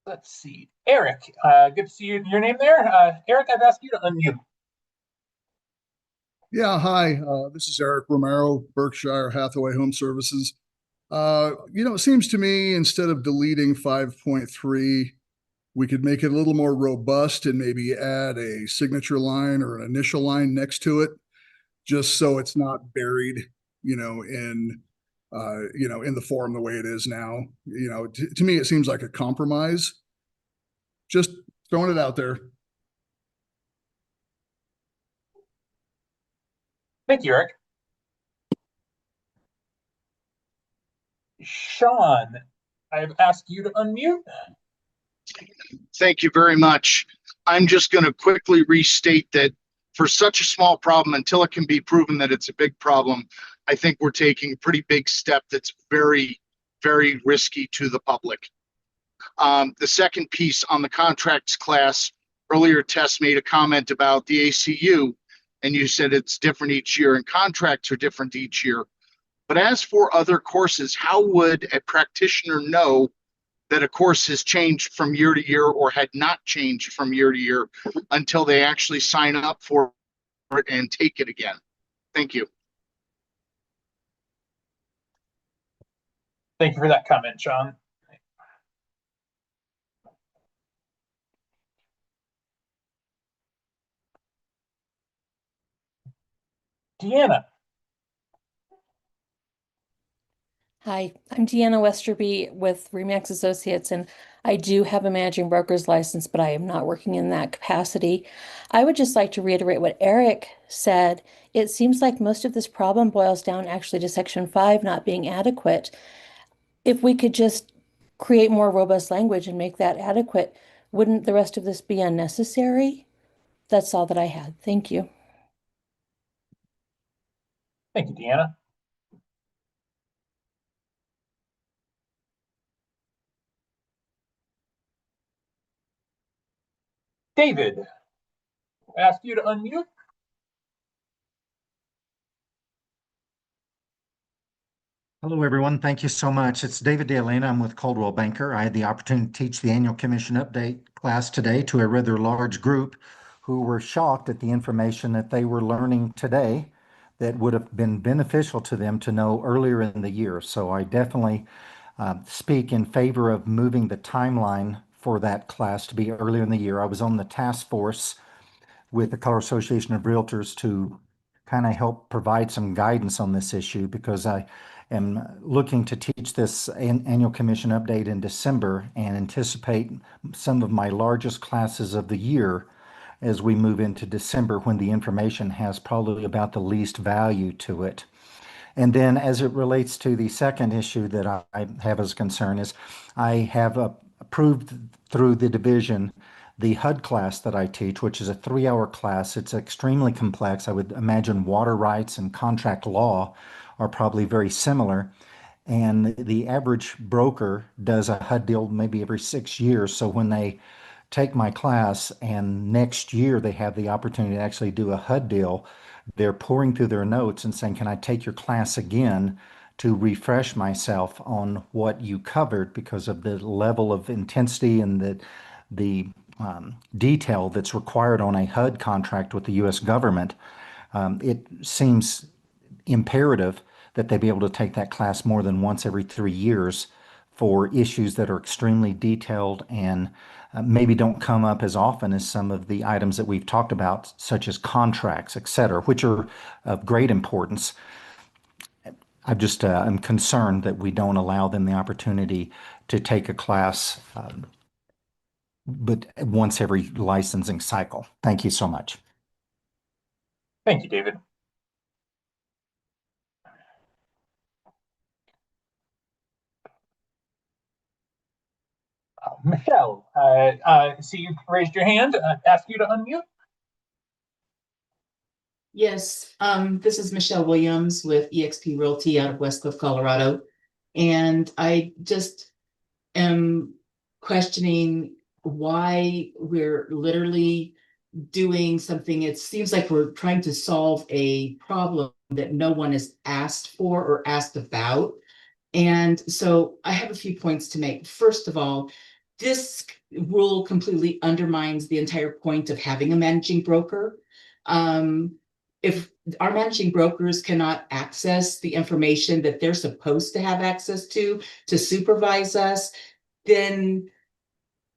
Let's see. Eric, good to see your name there. Eric, I've asked you to unmute. Yeah, hi. This is Eric Romero, Berkshire Hathaway Home Services. It seems to me instead of deleting 5.3, we could make it a little more robust and maybe add a signature line or an initial line next to it, just so it's not buried, in the form the way it is now. To me, it seems like a compromise. Just throwing it out there. Thank you, Eric. Sean, I've asked you to unmute. Thank you very much. I'm just going to quickly restate that for such a small problem, until it can be proven that it's a big problem, I think we're taking a pretty big step that's very, very risky to the public. The second piece on the contracts class, earlier Tess made a comment about the ACU, and you said it's different each year and contracts are different each year. But as for other courses, how would a practitioner know that a course has changed from year to year or had not changed from year to year until they actually sign up for it and take it again? Thank you. Thank you for that comment, Sean. Deanna. Hi, I'm Deanna Westerby with Remax Associates, and I do have a managing broker's license, but I am not working in that capacity. I would just like to reiterate what Eric said. It seems like most of this problem boils down actually to Section 5 not being adequate. If we could just create more robust language and make that adequate, wouldn't the rest of this be unnecessary? That's all that I had. Thank you. Thank you, Deanna. David, I asked you to unmute. Hello, everyone. Thank you so much. It's David DeAlena. I'm with Coldwell Banker. I had the opportunity to teach the annual commission update class today to a rather large group who were shocked at the information that they were learning today that would have been beneficial to them to know earlier in the year. So I definitely speak in favor of moving the timeline for that class to be earlier in the year. I was on the task force with the Colorado Association of Realtors to kind of help provide some guidance on this issue because I am looking to teach this annual commission update in December and anticipate some of my largest classes of the year as we move into December when the information has probably about the least value to it. And then as it relates to the second issue that I have as concern is I have approved through the division the HUD class that I teach, which is a 3-hour class. It's extremely complex. I would imagine water rights and contract law are probably very similar. And the average broker does a HUD deal maybe every 6 years. So when they take my class and next year they have the opportunity to actually do a HUD deal, they're pouring through their notes and saying, can I take your class again to refresh myself on what you covered because of the level of intensity and the detail that's required on a HUD contract with the U.S. government. It seems imperative that they be able to take that class more than once every 3 years for issues that are extremely detailed and maybe don't come up as often as some of the items that we've talked about, such as contracts, et cetera, which are of great importance. I'm concerned that we don't allow them the opportunity to take a class but once every licensing cycle. Thank you so much. Thank you, David. Michelle, see you raised your hand. Ask you to unmute. Yes, this is Michelle Williams with eXp Realty out of West Cliff, Colorado. And I just am questioning why we're literally doing something. It seems like we're trying to solve a problem that no one has asked for or asked about. And so I have a few points to make. First of all, this rule completely undermines the entire point of having a managing broker. If our managing brokers cannot access the information that they're supposed to have access to supervise us, then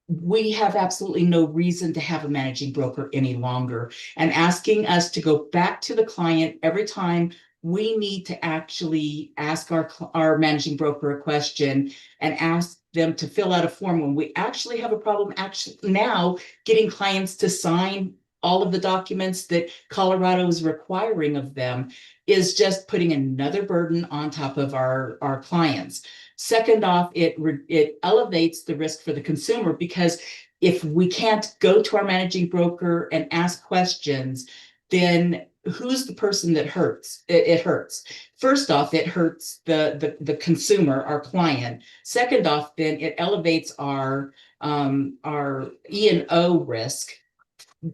we have absolutely no reason to have a managing broker any longer. And asking us to go back to the client every time we need to actually ask our managing broker a question and ask them to fill out a form when we actually have a problem now getting clients to sign all of the documents that Colorado is requiring of them is just putting another burden on top of our clients. Second off, it elevates the risk for the consumer, because if we can't go to our managing broker and ask questions, then who's the person that hurts? It hurts. First off, it hurts the consumer, our client. Second off, then it elevates our E&O risk,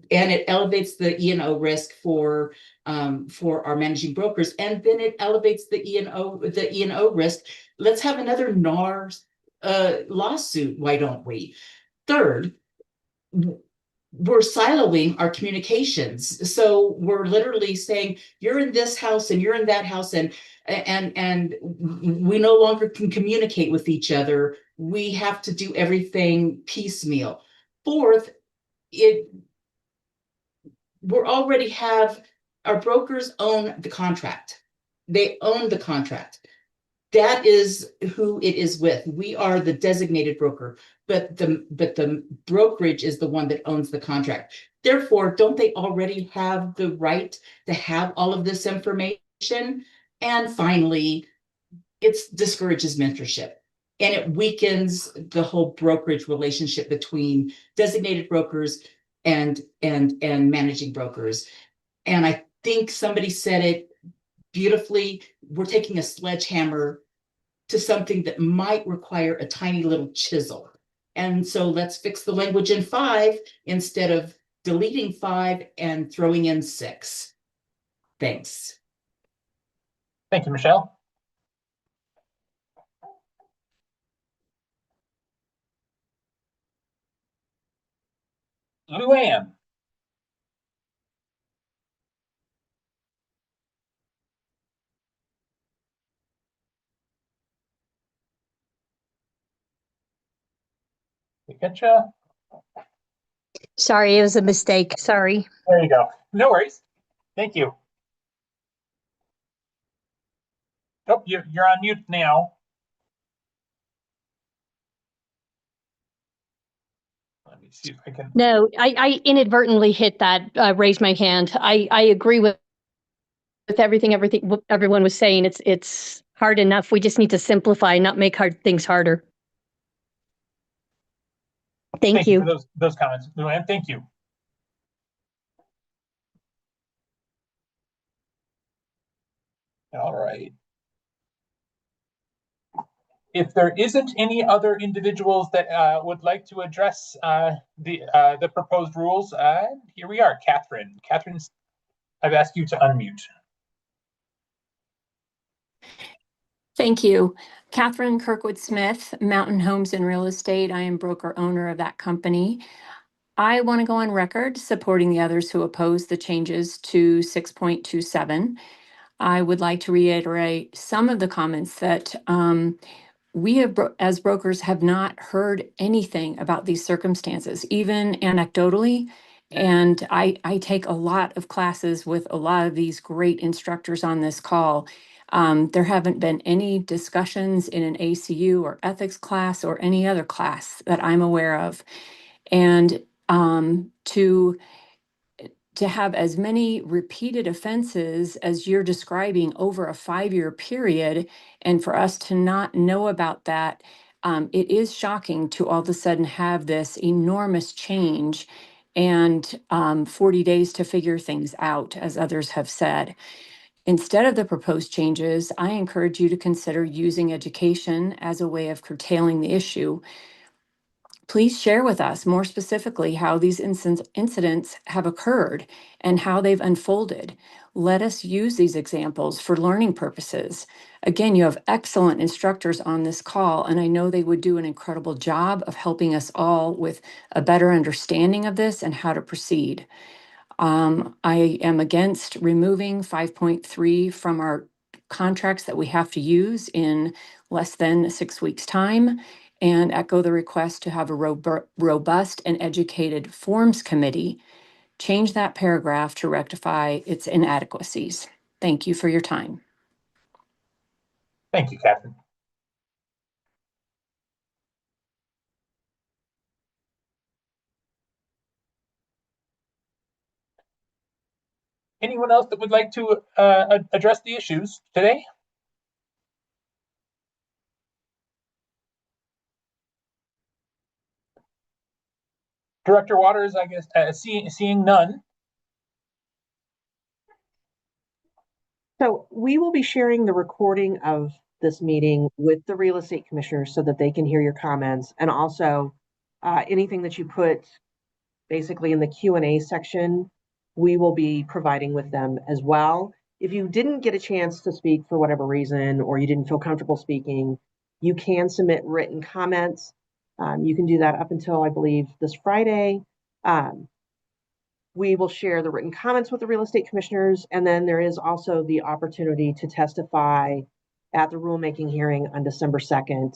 and it elevates the E&O risk for our managing brokers, and then it elevates the E&O risk. Let's have another NAR lawsuit. Why don't we? Third, we're siloing our communications. So we're literally saying, you're in this house and you're in that house, and we no longer can communicate with each other. We have to do everything piecemeal. Fourth, we already have our brokers own the contract. They own the contract. That is who it is with. We are the designated broker, but the brokerage is the one that owns the contract. Therefore, don't they already have the right to have all of this information? And finally, it discourages mentorship, and it weakens the whole brokerage relationship between designated brokers and managing brokers. And I think somebody said it beautifully. We're taking a sledgehammer to something that might require a tiny little chisel. And so let's fix the language in 5 instead of deleting 5 and throwing in 6. Thanks. Thank you, Michelle. Luann. We getcha. Sorry, it was a mistake. Sorry. There you go. No worries. Thank you. Oh, you're on mute now. Let me see if I can. No, I inadvertently hit that, raise my hand. I agree with everything everyone was saying. It's hard enough. We just need to simplify, not make things harder. Thank you. For those comments, Luann. Thank you. All right. If there isn't any other individuals that would like to address the proposed rules, here we are, Catherine. Catherine, I've asked you to unmute. Thank you. Catherine Kirkwood Smith, Mountain Homes and Real Estate. I am broker owner of that company. I want to go on record supporting the others who oppose the changes to 6.27. I would like to reiterate some of the comments that we have, as brokers, have not heard anything about these circumstances, even anecdotally. And I take a lot of classes with a lot of these great instructors on this call. There haven't been any discussions in an ACU or ethics class or any other class that I'm aware of. And to have as many repeated offenses as you're describing over a 5-year period, and for us to not know about that, it is shocking to all of a sudden have this enormous change and 40 days to figure things out, as others have said. Instead of the proposed changes, I encourage you to consider using education as a way of curtailing the issue. Please share with us more specifically how these incidents have occurred and how they've unfolded. Let us use these examples for learning purposes. Again, you have excellent instructors on this call, and I know they would do an incredible job of helping us all with a better understanding of this and how to proceed. I am against removing 5.3 from our contracts that we have to use in less than 6 weeks' time, and echo the request to have a robust and educated forms committee change that paragraph to rectify its inadequacies. Thank you for your time. Thank you, Catherine. Anyone else that would like to address the issues today? Director Waters, I guess, seeing none. So we will be sharing the recording of this meeting with the real estate commissioners so that they can hear your comments, and also anything that you put basically in the Q&A section, we will be providing with them as well. If you didn't get a chance to speak for whatever reason, or you didn't feel comfortable speaking, you can submit written comments. You can do that up until, I believe, this Friday. We will share the written comments with the real estate commissioners, and then there is also the opportunity to testify at the rulemaking hearing on December 2nd.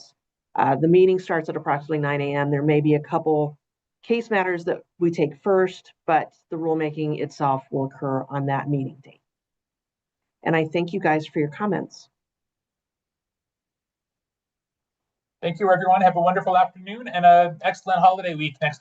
The meeting starts at approximately 9 a.m. There may be a couple case matters that we take first, but the rulemaking itself will occur on that meeting date. And I thank you guys for your comments. Thank you, everyone. Have a wonderful afternoon and an excellent holiday week next